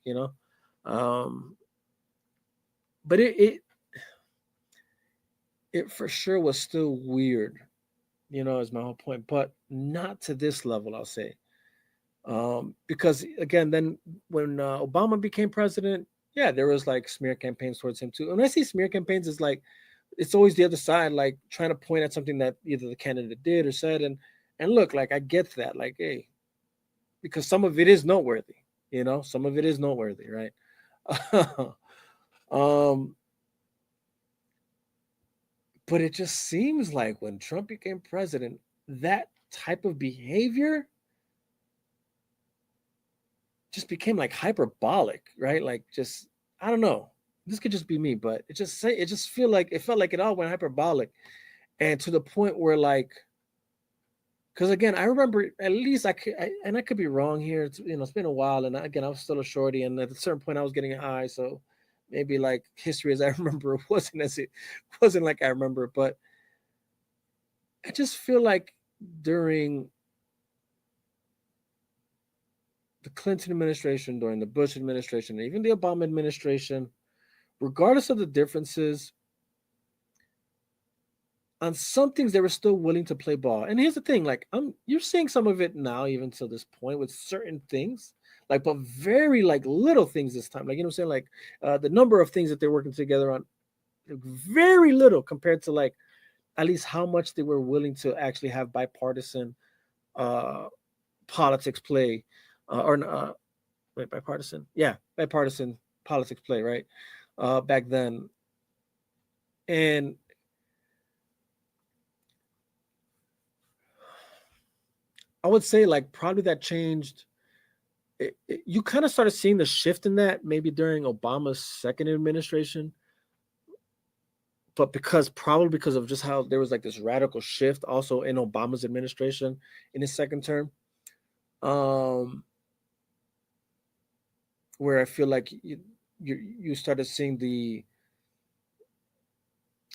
but it for sure was still weird, is my whole point, but not to this level, I'll say. Because again, then when Obama became president, yeah, there was like smear campaigns towards him too. And when I see smear campaigns, it's like, it's always the other side, like trying to point at something that either the candidate did or said, and look, like, I get that, like, hey, because some of it is noteworthy, some of it is noteworthy, right? um But it just seems like when Trump became president, that type of behavior just became like hyperbolic, right? Like, just, I don't know. This could just be me, but it just felt like it all went hyperbolic, and to the point where, like, because again, I remember, at least and I could be wrong here. It's been a while, and again, I was still a shorty, and at a certain point, I was getting high, so maybe like history as I remember wasn't like I remember, but I just feel like during the Clinton administration, during the Bush administration, even the Obama administration, regardless of the differences, on some things they were still willing to play ball. And here's the thing, like you're seeing some of it now, even to this point, with certain things, like but very like little things this time. Like, you know what I'm saying? Like the number of things that they're working together on, very little compared to like at least how much they were willing to actually have bipartisan uh politics play or wait, bipartisan, yeah, bipartisan politics play, right? Back then. And I would say like probably that changed. You kind of started seeing the shift in that maybe during Obama's second administration, but probably because of just how there was like this radical shift also in Obama's administration in his second term, um, where I feel like you started seeing the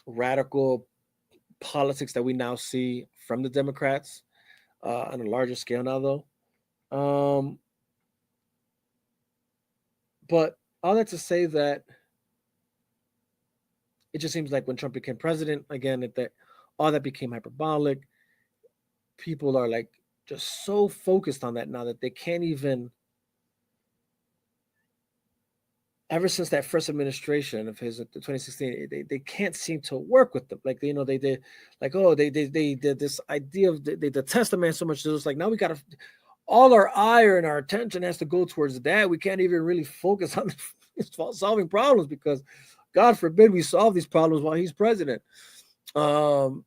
radical politics that we now see from the Democrats on a larger scale now, though. Um, but all that to say that it just seems like when Trump became president again, that all that became hyperbolic. People are like just so focused on that now that they can't even. Ever since that first administration of his, the 2016, they can't seem to work with them. Like they did, like they did this idea of they detest the man so much. It's like now we got to all our ire and our attention has to go towards that. We can't even really focus on solving problems because, God forbid, we solve these problems while he's president. Um,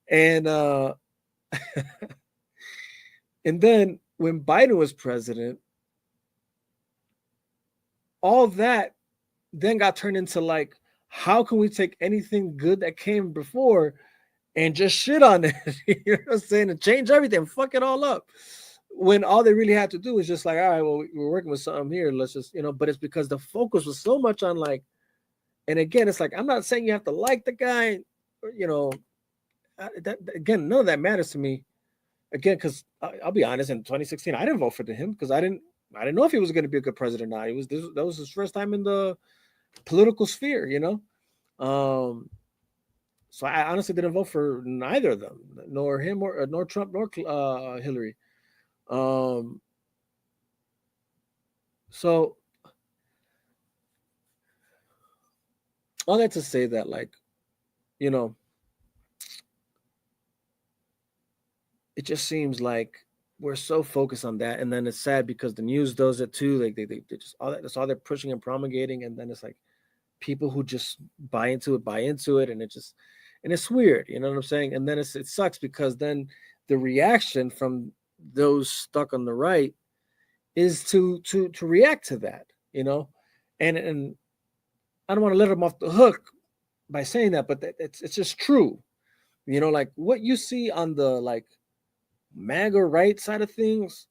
and and then when Biden was president, all that then got turned into like, how can we take anything good that came before and just shit on it? You know what I'm saying? And change everything, fuck it all up. When all they really had to do is just like, all right, well, we're working with something here. Let's just, but it's because the focus was so much on like, and again, it's like, I'm not saying you have to like the guy, that again, none of that matters to me. Again, because I'll be honest, in 2016, I didn't vote for him because I didn't know if he was going to be a good president or not. That was his first time in the political sphere, So I honestly didn't vote for neither of them, nor him or nor Trump nor Hillary. So all that to say that, like, it just seems like we're so focused on that, and then it's sad because the news does it too. Like they just that's all they're pushing and promulgating, and then it's like people who just buy into it, and it's weird, you know what I'm saying? And then it sucks because then the reaction from those stuck on the right is to react to that, and I don't want to let them off the hook by saying that, but it's just true, like what you see on the like MAGA right side of things,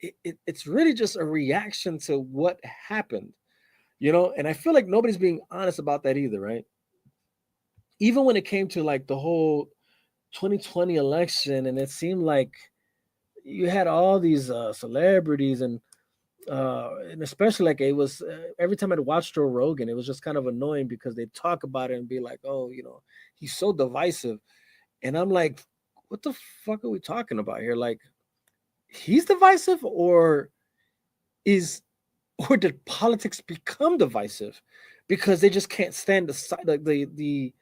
it's really just a reaction to what happened, and I feel like nobody's being honest about that either, right? Even when it came to like the whole 2020 election, and it seemed like you had all these celebrities and especially like it was every time I'd watch Joe Rogan, it was just kind of annoying because they'd talk about it and be like, oh, he's so divisive. And I'm like, what the fuck are we talking about here? Like, he's divisive, or did politics become divisive because they just can't stand the side, like the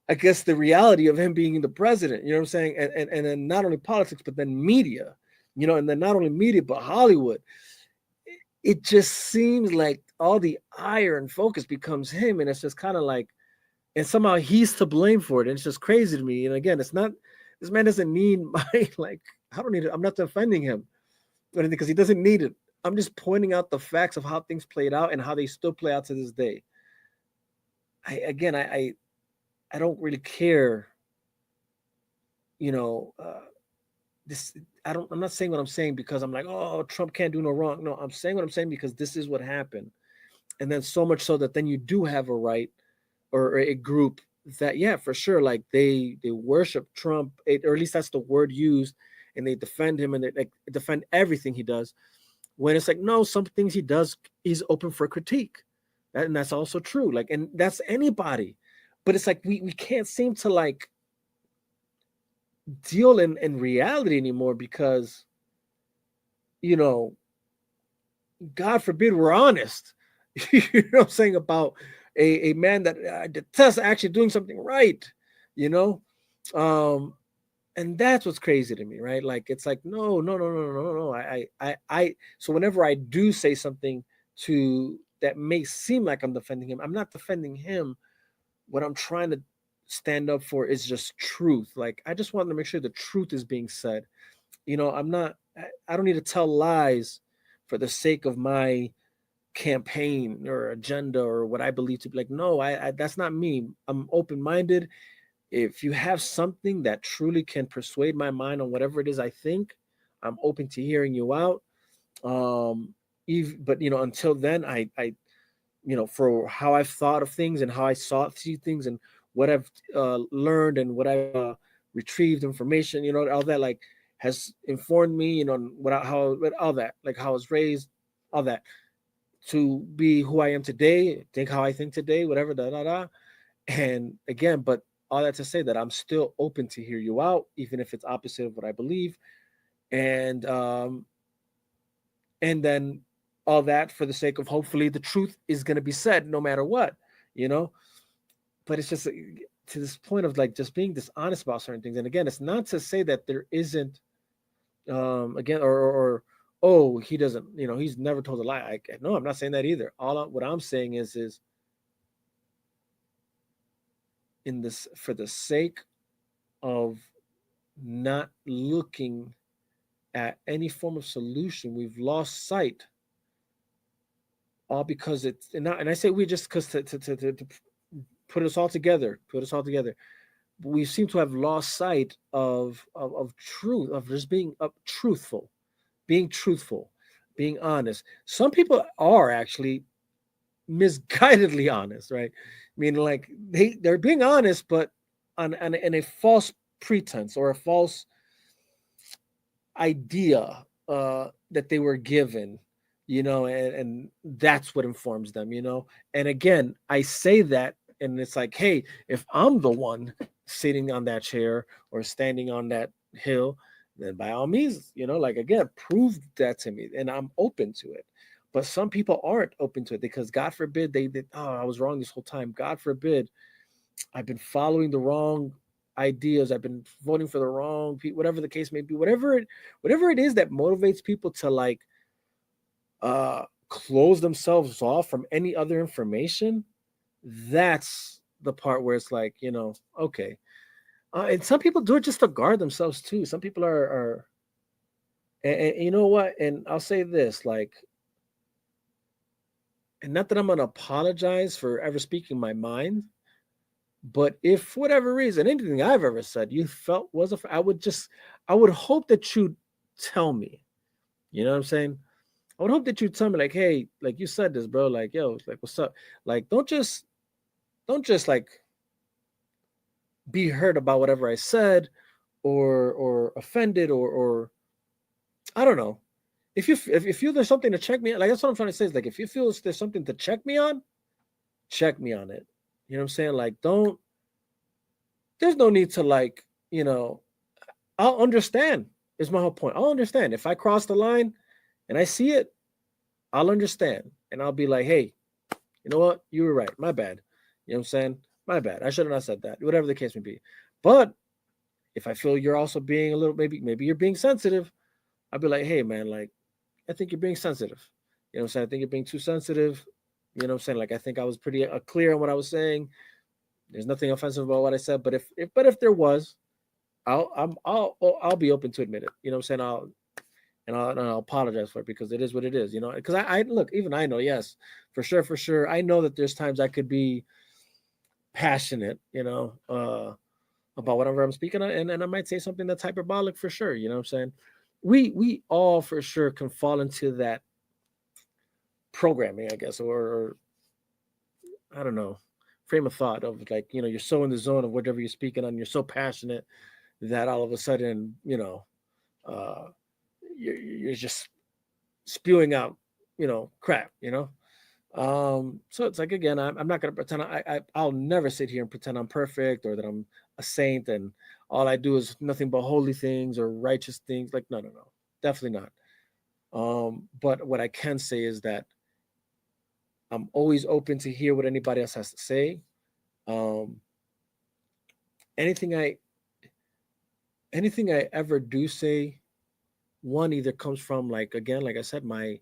I guess the reality of him being the president, you know what I'm saying? And then not only politics, but then media, and then not only media, but Hollywood. It just seems like all the ire and focus becomes him. And it's just kind of like, and somehow he's to blame for it. And it's just crazy to me. And again, it's not, this man doesn't need my, like, I don't need it. I'm not defending him or anything because he doesn't need it. I'm just pointing out the facts of how things played out and how they still play out to this day. I don't really care, I'm not saying what I'm saying because I'm like, oh, Trump can't do no wrong. No, I'm saying what I'm saying because this is what happened. And then so much so that then you do have a right or a group that, yeah, for sure, like they worship Trump, or at least that's the word used, and they defend him and they like defend everything he does. When it's like, no, some things he does, he's open for critique. And that's also true. Like, and that's anybody. but it's like we can't seem to like deal in reality anymore because, you know, God forbid we're honest. You know what I'm saying about a man that I detest actually doing something right, you know? Um, and that's what's crazy to me, right? Like it's like, no, no, no, no, no, no, no. So whenever I do say something to that may seem like I'm defending him, I'm not defending him. What I'm trying to stand up for is just truth. Like I just want to make sure the truth is being said. You know, I don't need to tell lies for the sake of my campaign or agenda or what I believe to be. Like, no, I that's not me. I'm open-minded. If you have something that truly can persuade my mind on whatever it is I think, I'm open to hearing you out. Um, but you know, until then, you know, for how I've thought of things and how I see things and what I've learned and what I've retrieved information, you know, all that like has informed me, you know, all that, like how I was raised, all that to be who I am today, think how I think today, whatever, da da da. And again, but all that to say that I'm still open to hear you out, even if it's opposite of what I believe. And and then all that for the sake of hopefully the truth is going to be said no matter what, you know. But it's just to this point of like just being dishonest about certain things. And again, it's not to say that there isn't again or oh, he doesn't, you know, he's never told a lie. No, I'm not saying that either. What I'm saying is in this, for the sake of not looking at any form of solution, we've lost sight, all because it's and I say we just because to put us all together, But we seem to have lost sight of truth, of just being truthful, being truthful, being honest. Some people are actually misguidedly honest, right? Meaning like they're being honest, but on in a false pretense or a false idea that they were given, you know, and that's what informs them, you know. And again, I say that, and it's like, hey, if I'm the one sitting on that chair or standing on that hill, then by all means, you know, like again, prove that to me, and I'm open to it. But some people aren't open to it because God forbid they oh, I was wrong this whole time. God forbid I've been following the wrong ideas. I've been voting for the wrong people, whatever the case may be. Whatever it is that motivates people to like close themselves off from any other information, that's the part where it's like, you know, okay. And some people do it just to guard themselves too. Some people are and you know what? And I'll say this, like, and not that I'm gonna apologize for ever speaking my mind, but if for whatever reason anything I've ever said you felt was I would hope that you'd tell me. You know what I'm saying? I would hope that you tell me like, hey, like you said this, bro. Like, yo, like what's up? Like, don't just like be hurt about whatever I said or offended or I don't know. If you feel there's something to check me, like that's what I'm trying to say is like if you feel there's something to check me on it. You know what I'm saying? Like there's no need to like, you know, I'll understand is my whole point. I'll understand. If I cross the line and I see it, I'll understand. And I'll be like, hey, you know what? You were right. My bad. You know what I'm saying? My bad. I should have not said that. Whatever the case may be. But if I feel you're also being a little maybe you're being sensitive, I'll be like, hey man, like I think you're being sensitive. You know what I'm saying? I think you're being too sensitive. You know what I'm saying? Like I think I was pretty clear on what I was saying. There's nothing offensive about what I said, but if there was, I'll be open to admit it. You know what I'm saying? I'll apologize for it because it is what it is. You know, because I look, even I know, yes, for sure, I know that there's times I could be passionate, you know, about whatever I'm speaking on, and I might say something that's hyperbolic for sure. You know what I'm saying? We all for sure can fall into that programming, I guess, or I don't know, frame of thought of like, you know, you're so in the zone of whatever you're speaking on, you're so passionate that all of a sudden, you know, uh, you're just spewing out, you know, crap, you know. So it's like again, I'm not gonna pretend I'll never sit here and pretend I'm perfect or that I'm a saint and all I do is nothing but holy things or righteous things. Like no, no, no, definitely not. But what I can say is that I'm always open to hear what anybody else has to say. Um, anything I anything I ever do say, one either comes from like again, like I said, my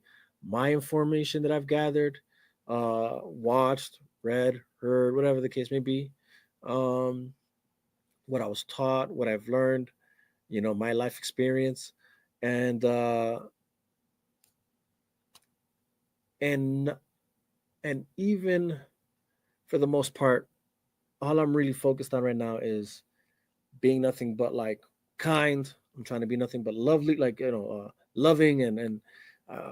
information that I've gathered, watched, read, heard, whatever the case may be, um, what I was taught, what I've learned, my life experience, and and and even for the most part, all I'm really focused on right now is being nothing but like kind. I'm trying to be nothing but lovely, like loving and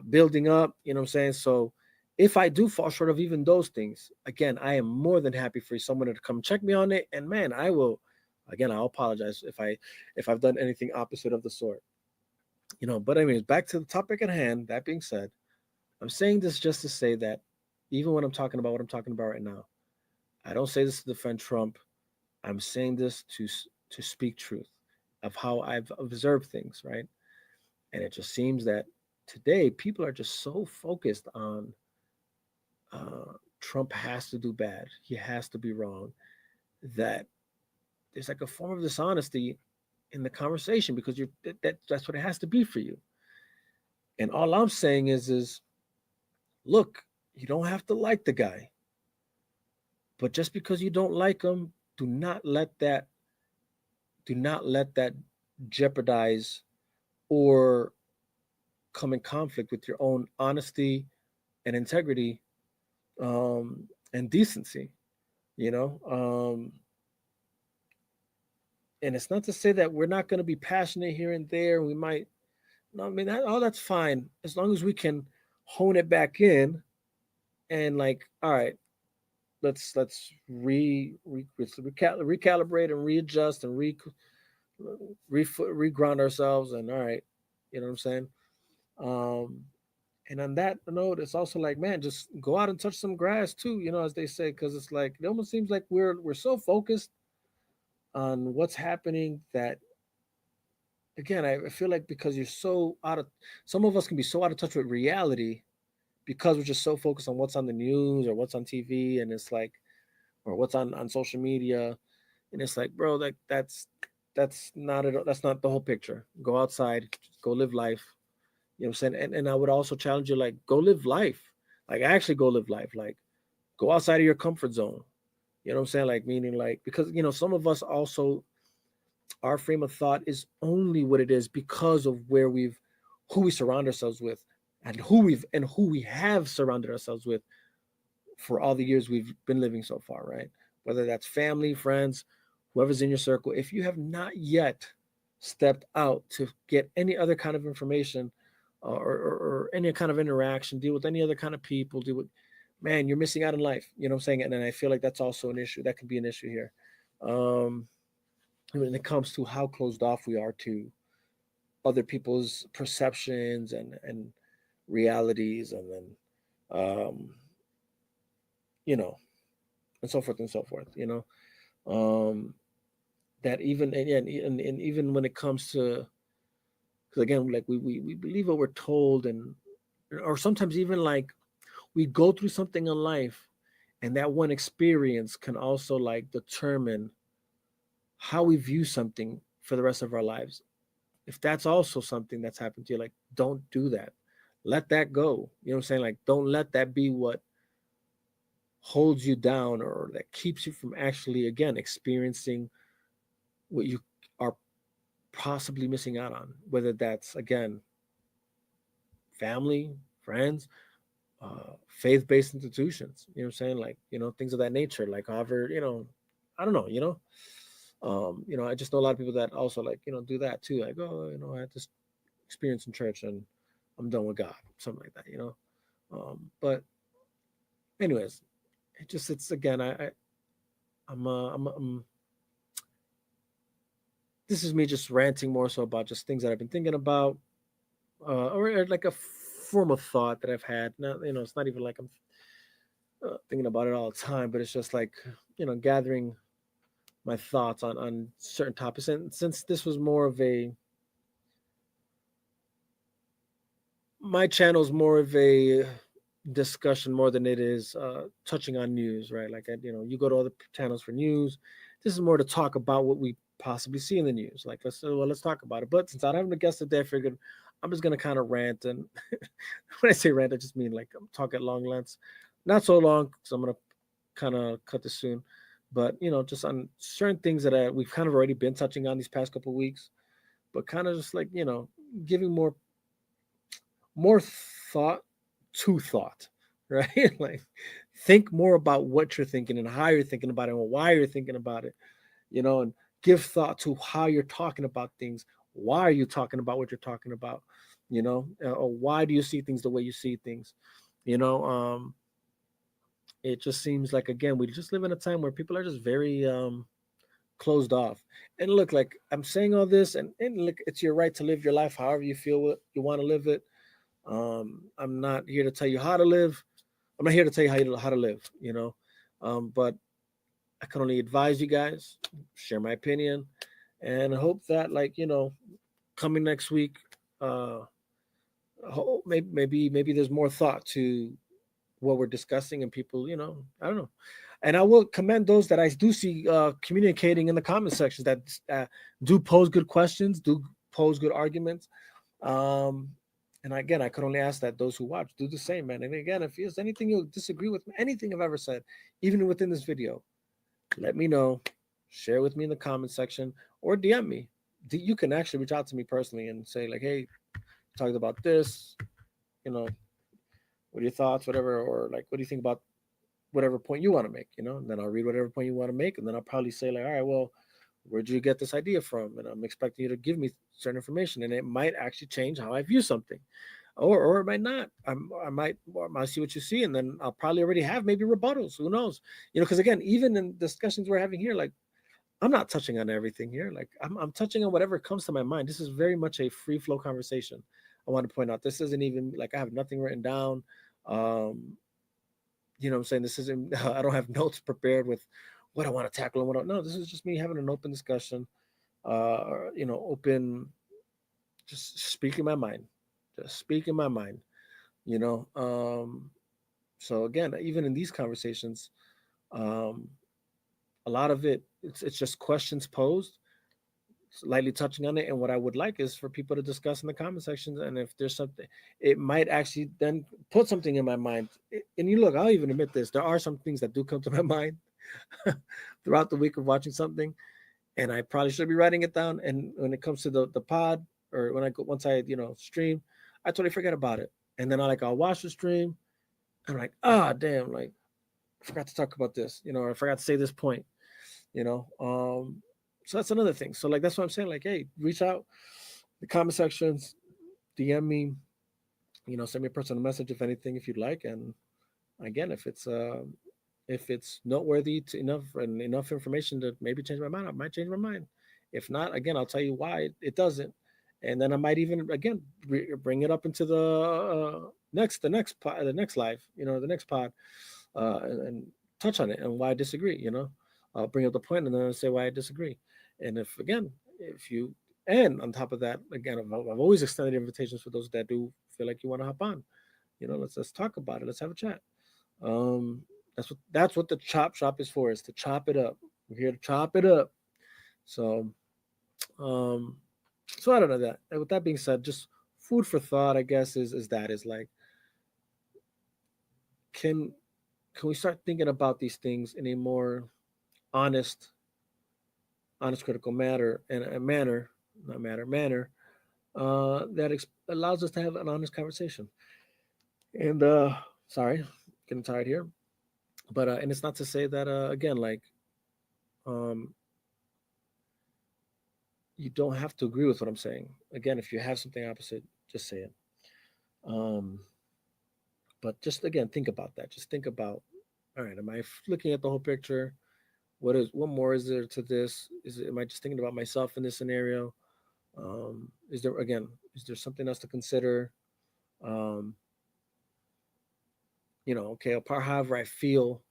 building up. You know what I'm saying? So if I do fall short of even those things, again, I am more than happy for someone to come check me on it. And man, I will. Again, I'll apologize if I've done anything opposite of the sort. But anyways, back to the topic at hand. That being said, I'm saying this just to say that even when I'm talking about what I'm talking about right now, I don't say this to defend Trump. I'm saying this to speak truth of how I've observed things, right? And it just seems that today people are just so focused on Trump has to do bad, he has to be wrong, that there's like a form of dishonesty in the conversation because that's what it has to be for you. And all I'm saying is look, you don't have to like the guy, but just because you don't like him, do not let that do not let that jeopardize or come in conflict with your own honesty and integrity, and decency. You know, and it's not to say that we're not going to be passionate here and there. We might, no, I mean, all that's fine as long as we can hone it back in and like, all right, let's recalibrate and readjust and reground ourselves and all right, you know what I'm saying. Um, and on that note, it's also like, man, just go out and touch some grass too, as they say, because it's like it almost seems like we're so focused on what's happening that again, I feel like because you're so out of some of us can be so out of touch with reality because we're just so focused on what's on the news or what's on TV, and it's like or what's on social media, and it's like, bro, like that's not it. That's not the whole picture. Go outside, go live life. You know what I'm saying? And I would also challenge you, like, go live life. Like, actually go live life. Like, go outside of your comfort zone. You know what I'm saying? Like, meaning, like, because, some of us also, our frame of thought is only what it is because of who we surround ourselves with and who we have surrounded ourselves with for all the years we've been living so far, right? Whether that's family, friends, whoever's in your circle. If you have not yet stepped out to get any other kind of information or any kind of interaction, deal with any other kind of people, deal with, man, you're missing out in life. You know what I'm saying? And I feel like that's also an issue. That could be an issue here. Um, when it comes to how closed off we are to other people's perceptions and realities, and then, um, you know, and so forth and so forth, um, that even, and even when it comes to, because again, like we believe what we're told, and or sometimes even like we go through something in life and that one experience can also like determine how we view something for the rest of our lives. If that's also something that's happened to you, like, don't do that. Let that go. You know what I'm saying? Like, don't let that be what holds you down or that keeps you from actually, again, experiencing what you are possibly missing out on. Whether that's, again, family, friends, faith-based institutions. You know what I'm saying? Like, things of that nature. Like, however, I don't know. I just know a lot of people that also like, do that too. Like, oh, I had this experience in church and I'm done with God, something like that. But anyways, it's again, I'm this is me just ranting more so about just things that I've been thinking about, or like a form of thought that I've had. Now, it's not even like I'm thinking about it all the time, but it's just like, gathering my thoughts on certain topics. And since this was more of a my channel is more of a discussion more than it is touching on news, right? Like, you go to other channels for news. This is more to talk about what we possibly see in the news. Like, let's talk about it. But since I don't have a guest today, I figured I'm just gonna kind of rant. And when I say rant, I just mean like I'm talking at long lengths, not so long, because I'm gonna kind of cut this soon. But just on certain things that we've kind of already been touching on these past couple of weeks, but kind of just like giving more thought to thought, right? Like, think more about what you're thinking and how you're thinking about it and why you're thinking about it, and give thought to how you're talking about things. Why are you talking about what you're talking about? Or why do you see things the way you see things? You know, it just seems like, again, we just live in a time where people are just very closed off. And look, like, I'm saying all this, and look, it's your right to live your life however you feel you want to live it. I'm not here to tell you how to live. I'm not here to tell you how to live, but I can only advise you guys, share my opinion, and I hope that, like, coming next week, uh, maybe there's more thought to what we're discussing, and people, I don't know. And I will commend those that I do see communicating in the comment sections, that do pose good questions, do pose good arguments. Um, and again, I could only ask that those who watch do the same, man. And again, if there's anything you disagree with, anything I've ever said, even within this video, let me know. Share with me in the comment section, or DM me. You can actually reach out to me personally and say, like, hey, talked about this, you know, what are your thoughts, whatever, or like, what do you think about whatever point you want to make, and then I'll read whatever point you want to make, and then I'll probably say, like, all right, well, where'd you get this idea from? And I'm expecting you to give me certain information, and it might actually change how I view something, or it might not. I might see what you see, and then I'll probably already have maybe rebuttals. Who knows? Because again, even in discussions we're having here, like, I'm not touching on everything here. Like, I'm touching on whatever comes to my mind. This is very much a free flow conversation. I want to point out, this isn't even like I have nothing written down. Um, what I'm saying? This isn't, I don't have notes prepared with what I want to tackle and what I, no, this is just me having an open discussion, open, just speaking my mind, just speaking my mind, you know. So again, even in these conversations, um, a lot of it's just questions posed, lightly touching on it. And what I would like is for people to discuss in the comment sections. And if there's something, it might actually then put something in my mind. And you look, I'll even admit this. There are some things that do come to my mind throughout the week of watching something. And I probably should be writing it down. And when it comes to the pod, or when I go, once I, stream, I totally forget about it. And then I'll watch the stream. And I'm like, damn, like, I forgot to talk about this, or I forgot to say this point, you know. So that's another thing. So, like, that's what I'm saying. Like, hey, reach out the comment sections, DM me, send me a personal message if anything, if you'd like. And again, if it's noteworthy to enough and enough information to maybe change my mind, I might change my mind. If not, again, I'll tell you why it doesn't. And then I might even again bring it up into the next live, the next pod, and touch on it and why I disagree. I'll bring up the point and then I'll say why I disagree. And if you, and on top of that, again, I've always extended invitations for those that do feel like you want to hop on. Let's talk about it. Let's have a chat. Um, that's what the chop shop is for, is to chop it up. We're here to chop it up. So, um, so I don't know that. And with that being said, just food for thought, I guess, is like, can can we start thinking about these things in a more honest, critical matter, and a manner, not matter, manner, that allows us to have an honest conversation. And sorry, getting tired here, but and it's not to say that again, like, um, you don't have to agree with what I'm saying. Again, if you have something opposite, just say it. Um, but just again, think about that. Just think about, all right, am I looking at the whole picture? What more is there to this? Am I just thinking about myself in this scenario? Is there something else to consider? Um, Okay, however I feel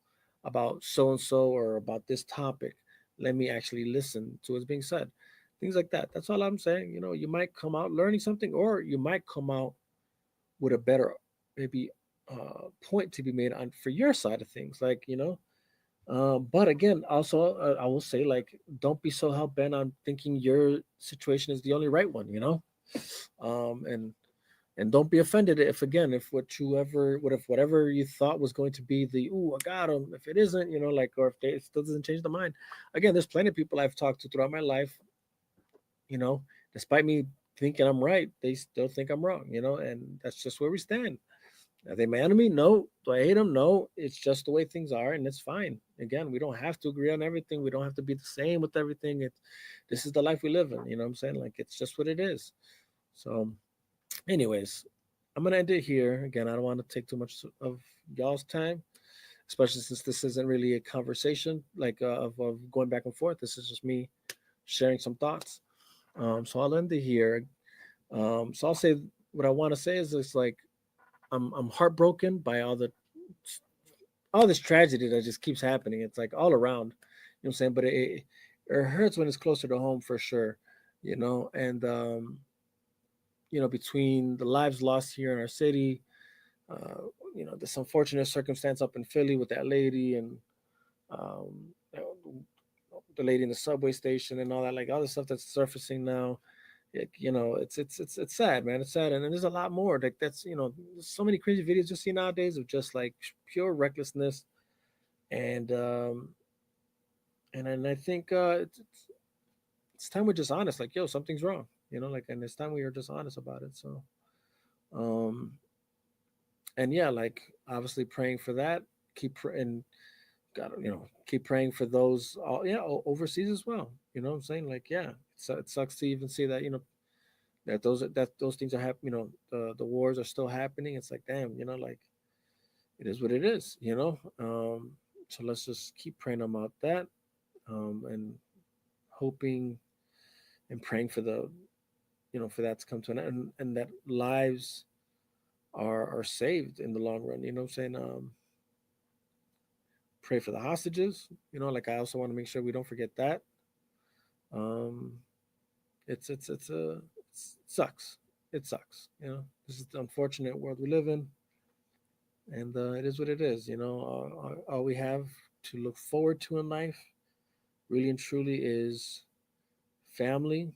about so and so or about this topic, let me actually listen to what's being said. Things like that. That's all I'm saying. You might come out learning something, or you might come out with a better, maybe, point to be made on for your side of things. Like, but again, also, I will say, like, don't be so hell bent on thinking your situation is the only right one. And don't be offended if, again, if whatever you thought was going to be the, ooh, I got him, if it isn't, like, or if it still doesn't change the mind. Again, there's plenty of people I've talked to throughout my life, you know despite me thinking I'm right, they still think I'm wrong, and that's just where we stand. Are they mad at me? No. Do I hate them? No. It's just the way things are, and it's fine. Again, we don't have to agree on everything. We don't have to be the same with everything. This is the life we live in. You know what I'm saying? Like, it's just what it is. So, anyways, I'm gonna end it here. Again, I don't want to take too much of y'all's time, especially since this isn't really a conversation like, of going back and forth. This is just me sharing some thoughts. So I'll end it here. So I'll say what I want to say is, it's like, I'm heartbroken by all this tragedy that just keeps happening. It's like all around. You know what I'm saying? But it hurts when it's closer to home, for sure. And between the lives lost here in our city, uh, this unfortunate circumstance up in Philly with that lady, and um, you know, the lady in the subway station, and all that, like, all the stuff that's surfacing now. It's sad, man. It's sad, and then there's a lot more. Like, that's, there's so many crazy videos you see nowadays of just like pure recklessness, and and I think, it's time we're just honest. Like, yo, something's wrong. Like, and it's time we are just honest about it. So, um, and yeah, like, obviously praying for that. And God, keep praying for those, yeah, overseas as well. You know what I'm saying? Like, yeah, it sucks to even see that, that those things are happening. The wars are still happening. It's like, damn, like, it is what it is. So let's just keep praying about that, and hoping and praying for for that to come to an end, and that lives are saved in the long run. You know what I'm saying? Pray for the hostages. Like, I also want to make sure we don't forget that. Um, it sucks. It sucks. This is the unfortunate world we live in, and it is what it is. All we have to look forward to in life, really and truly, is family,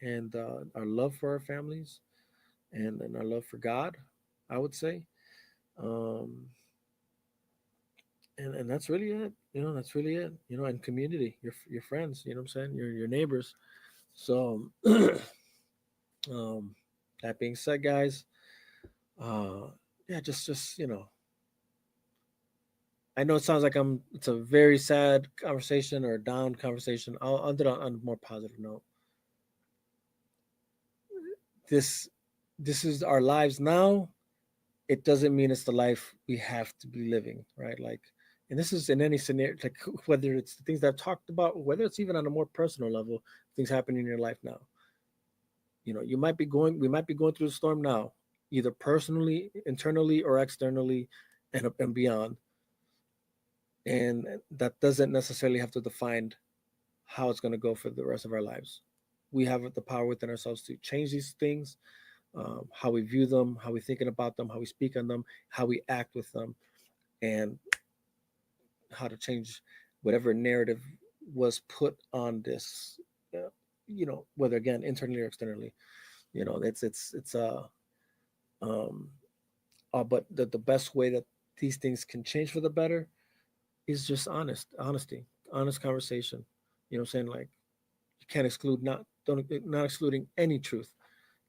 and our love for our families, and our love for God, I would say. Um, and that's really it. That's really it. And community, your friends. You know what I'm saying? Your neighbors. So, um, that being said, guys, uh, yeah, just I know it sounds like it's a very sad conversation or a down conversation. I'll end it on a more positive note. This this is our lives now. It doesn't mean it's the life we have to be living, right? Like, and this is in any scenario, like, whether it's the things that I've talked about, whether it's even on a more personal level, things happening in your life now. We might be going through the storm now, either personally, internally, or externally, and beyond. And that doesn't necessarily have to define how it's going to go for the rest of our lives. We have the power within ourselves to change these things, how we view them, how we're thinking about them, how we speak on them, how we act with them, and how to change whatever narrative was put on this. Whether, again, internally or externally. It's um, but the best way that these things can change for the better is just honesty, honest conversation. You know what I'm saying? Like, you can't exclude not excluding any truth.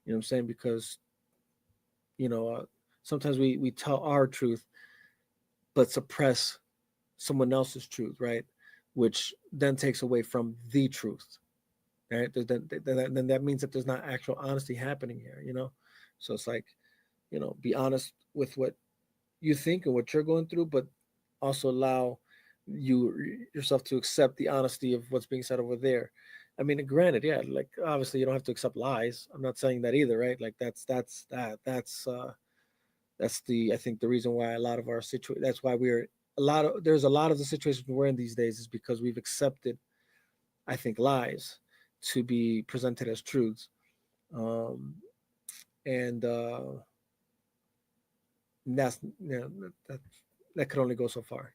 You know what I'm saying? Because you know uh, sometimes we tell our truth but suppress someone else's truth, right? Which then takes away from the truth, right? Then that means that there's not actual honesty happening here. So it's like, be honest with what you think and what you're going through, but also allow yourself to accept the honesty of what's being said over there. I mean, granted, yeah, like, obviously you don't have to accept lies. I'm not saying that either, right? Like, that's That's I think the reason why a lot of our that's why there's a lot of the situations we're in these days is because we've accepted, I think, lies to be presented as truths. And that's, that could only go so far.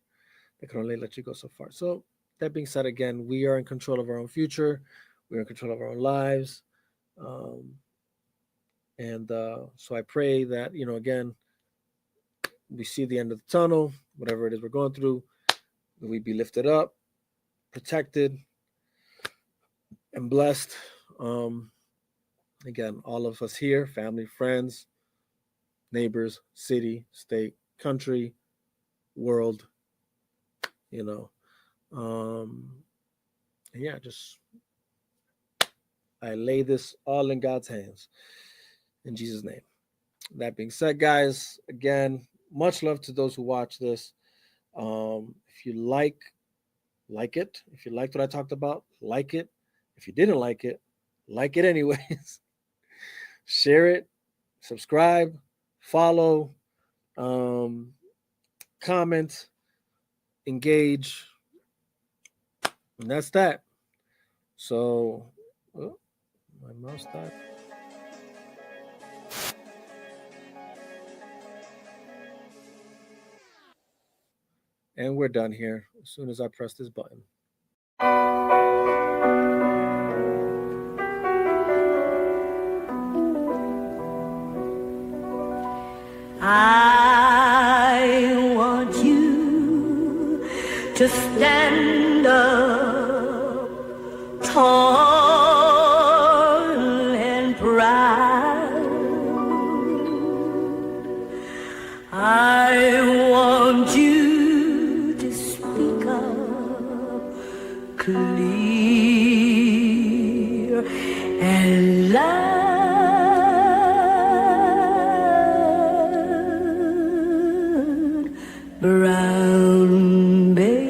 That can only let you go so far. So that being said, again, we are in control of our own future. We're in control of our own lives. So I pray that, again, we see the end of the tunnel, whatever it is we're going through, that we be lifted up, protected, and blessed. Again, all of us here, family, friends, neighbors, city, state, country, world, just I lay this all in God's hands in Jesus' name. That being said, guys, again, much love to those who watch this. If you like it. If you liked what I talked about, like it. If you didn't like it anyways. Share it, subscribe, follow, comment, engage, and that's that. So, my mouse died. And we're done here as soon as I press this button. I want you to stand up tall and proud. I want you to speak up clear and loud. Brown baby.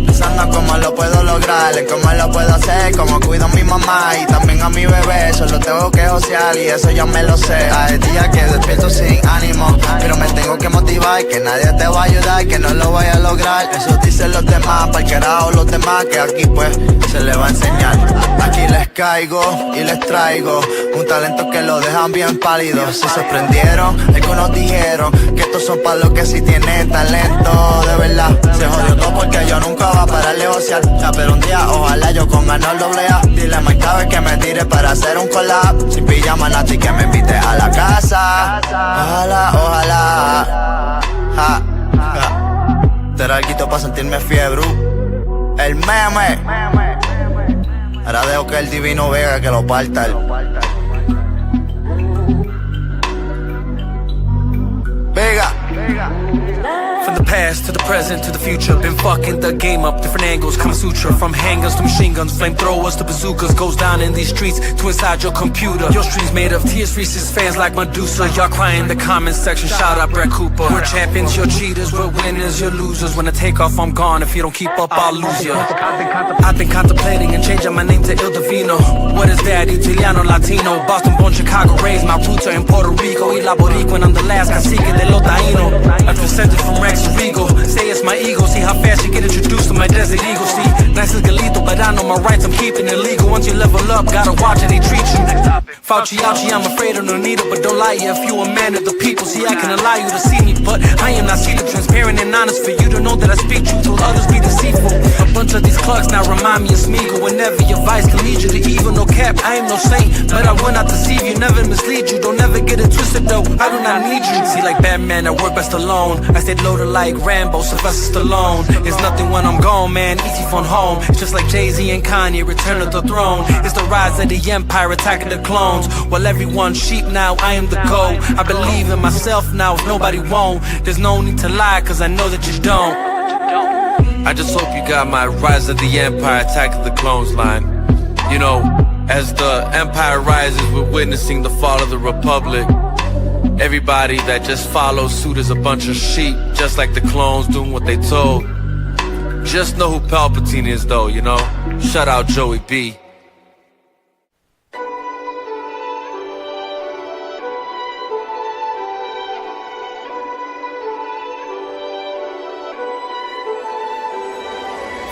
Pensando cómo lo puedo lograr, en cómo lo puedo hacer, cómo cuido a mi mamá y también a mi bebé. Solo tengo que josear y eso ya me lo sé. Hay días que despierto sin ánimo, pero me tengo que motivar, que nadie te va a ayudar, que no lo voy a lograr. Eso dicen los demás, para el carajo los demás, que aquí pues se les va a enseñar. Aquí les caigo y les traigo un talento que lo dejan bien pálido. Si se prendieron, algunos dijeron que estos son para los que sí tienen talento. De verdad, se jodió todo porque yo nunca voy a parar de josear. Pero un día, ojalá yo con ganar doble A. Dile a Mike Cabe que me tire para hacer un collab. Sin pijama, Nati, que me invite a la casa. Ojalá, ojalá. Ja, ja. Te era algo para sentirme fiebre. El meme. Ahora dejo que el divino Vega que lo parta. Vega. From the past to the present to the future, been fucking the game up, different angles, Kama Sutra. From handguns to machine guns, flamethrowers to bazookas, goes down in these streets to inside your computer. Your streets made of tears, Reese's fans like Medusa. Y'all crying in the comment section, shout out Brett Cooper. We're champions, you're cheaters, we're winners, you're losers. When I take off, I'm gone, if you don't keep up, I'll lose ya. I've been contemplating and changing my name to Il Divino. What is that? Italiano, Latino, Boston born, Chicago raised. My roots are in Puerto Rico, y la Boricua, I'm the last cacique de lo taíno. I'm descended from Rex Regal. Say it's my ego, see how fast you get introduced to my desert eagle. See, nice as Galito, but I know my rights, I'm keeping it legal. Once you level up, gotta watch how they treat you. Fauci, ouchie, I'm afraid of no needle, but don't lie, if you a man of the people. See, I can allow you to see me, but I am not seated, transparent and honest for you to know that I speak truth, till others be deceitful. A bunch of these clucks now remind me of Smeagol. Whenever your vice can lead you to evil, no cap, I am no saint, but I will not deceive you, never mislead you. Don't ever get it twisted though, I do not need you. See, like Batman, I work best alone. I stayed loaded like Rambo, Sylvester Stallone. It's nothing when I'm gone, man, easy phone home. It's just like Jay-Z and Kanye, return to the throne. It's the rise of the empire, attacking the clones. While everyone's sheep now, I am the goat. I believe in myself now, if nobody won't. There's no need to lie, cause I know that you don't. I just hope you got my rise of the empire, attacking the clones line. You know, as the empire rises, we're witnessing the fall of the republic. Everybody that just follows suit is a bunch of sheep, just like the clones doing what they told. Just know who Palpatine is though, you know? Shout out Joey B.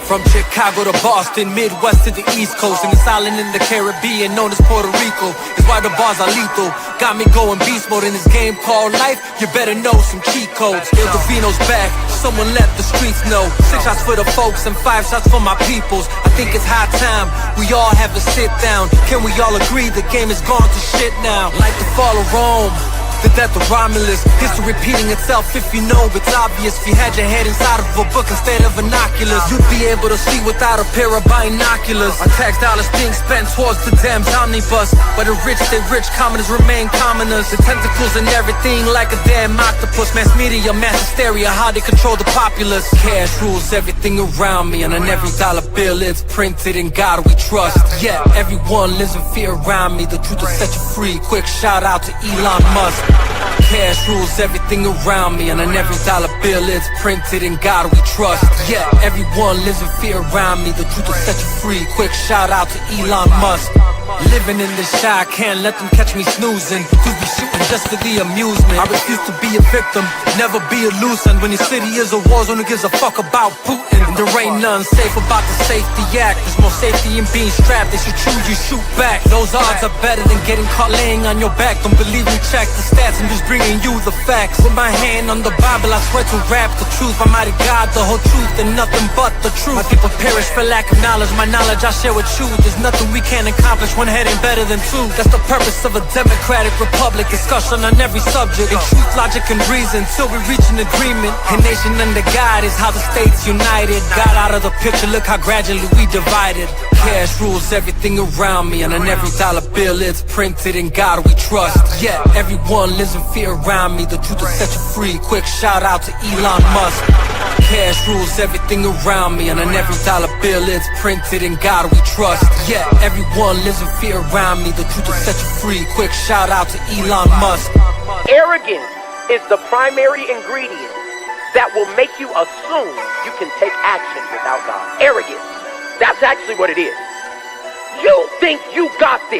From Chicago to Boston, Midwest to the East Coast, and this island in the Caribbean known as Puerto Rico is why the bars are lethal. Got me going beast mode in this game called life. You better know some cheat codes. Il Divino's back, someone let the streets know. 6 shots for the folks and 5 shots for my peoples. I think it's high time we all have a sit down. Can we all agree the game is gone to shit now? Like the fall of Rome, the death of Romulus, history repeating itself if you know it's obvious. If you had your head inside of a book instead of binoculars, you'd be able to see without a pair of binoculars. Our tax dollars being spent towards the damn omnibus, but the rich stay rich, commoners remain commoners. The tentacles and everything like a damn octopus. Mass media, mass hysteria, how they control the populace. Cash rules everything around me, and on every dollar bill it's printed in God we trust. Yeah, everyone lives in fear around me. The truth will set you free. Quick shout out to Elon Musk. Cash rules everything around me, and on every dollar bill it's printed in God we trust. Yeah, everyone lives in fear around me. The truth will set you free. Quick shout out to Elon Musk. Living in the shy, can't let them catch me snoozing. Who's be shooting just for the amusement? I refuse to be a victim, never be a loose end. When your city is a war zone, who gives a fuck about Putin? And there ain't nothing safe about the safety act. There's more safety in being strapped. They should choose you, shoot back. Those odds are better than getting caught laying on your back. Don't believe me, check the stats. I'm just bringing you the facts. With my hand on the Bible, I swear to rap the truth. My mighty God, the whole truth and nothing but the truth. My people perish for lack of knowledge. My knowledge I share with you. There's nothing we can't accomplish. One head ain't better than two. That's the purpose of a democratic republic. Discussion on every subject, in truth, logic, and reason, till we reach an agreement. A nation under God is how the states united. Got out of the picture, look how gradually we divided. Cash rules everything around me, and on every dollar bill it's printed in God we trust. Yeah, everyone lives in fear around me. The truth will set you free. Quick shout out to Elon Musk. Cash rules everything around me, and on every dollar bill it's printed in God we trust. Yeah, everyone lives in fear around me. The truth will set you free. Quick shout out to Elon Musk. Arrogance is the primary ingredient that will make you assume you can take action without God. Arrogance. That's actually what it is. You think you got this.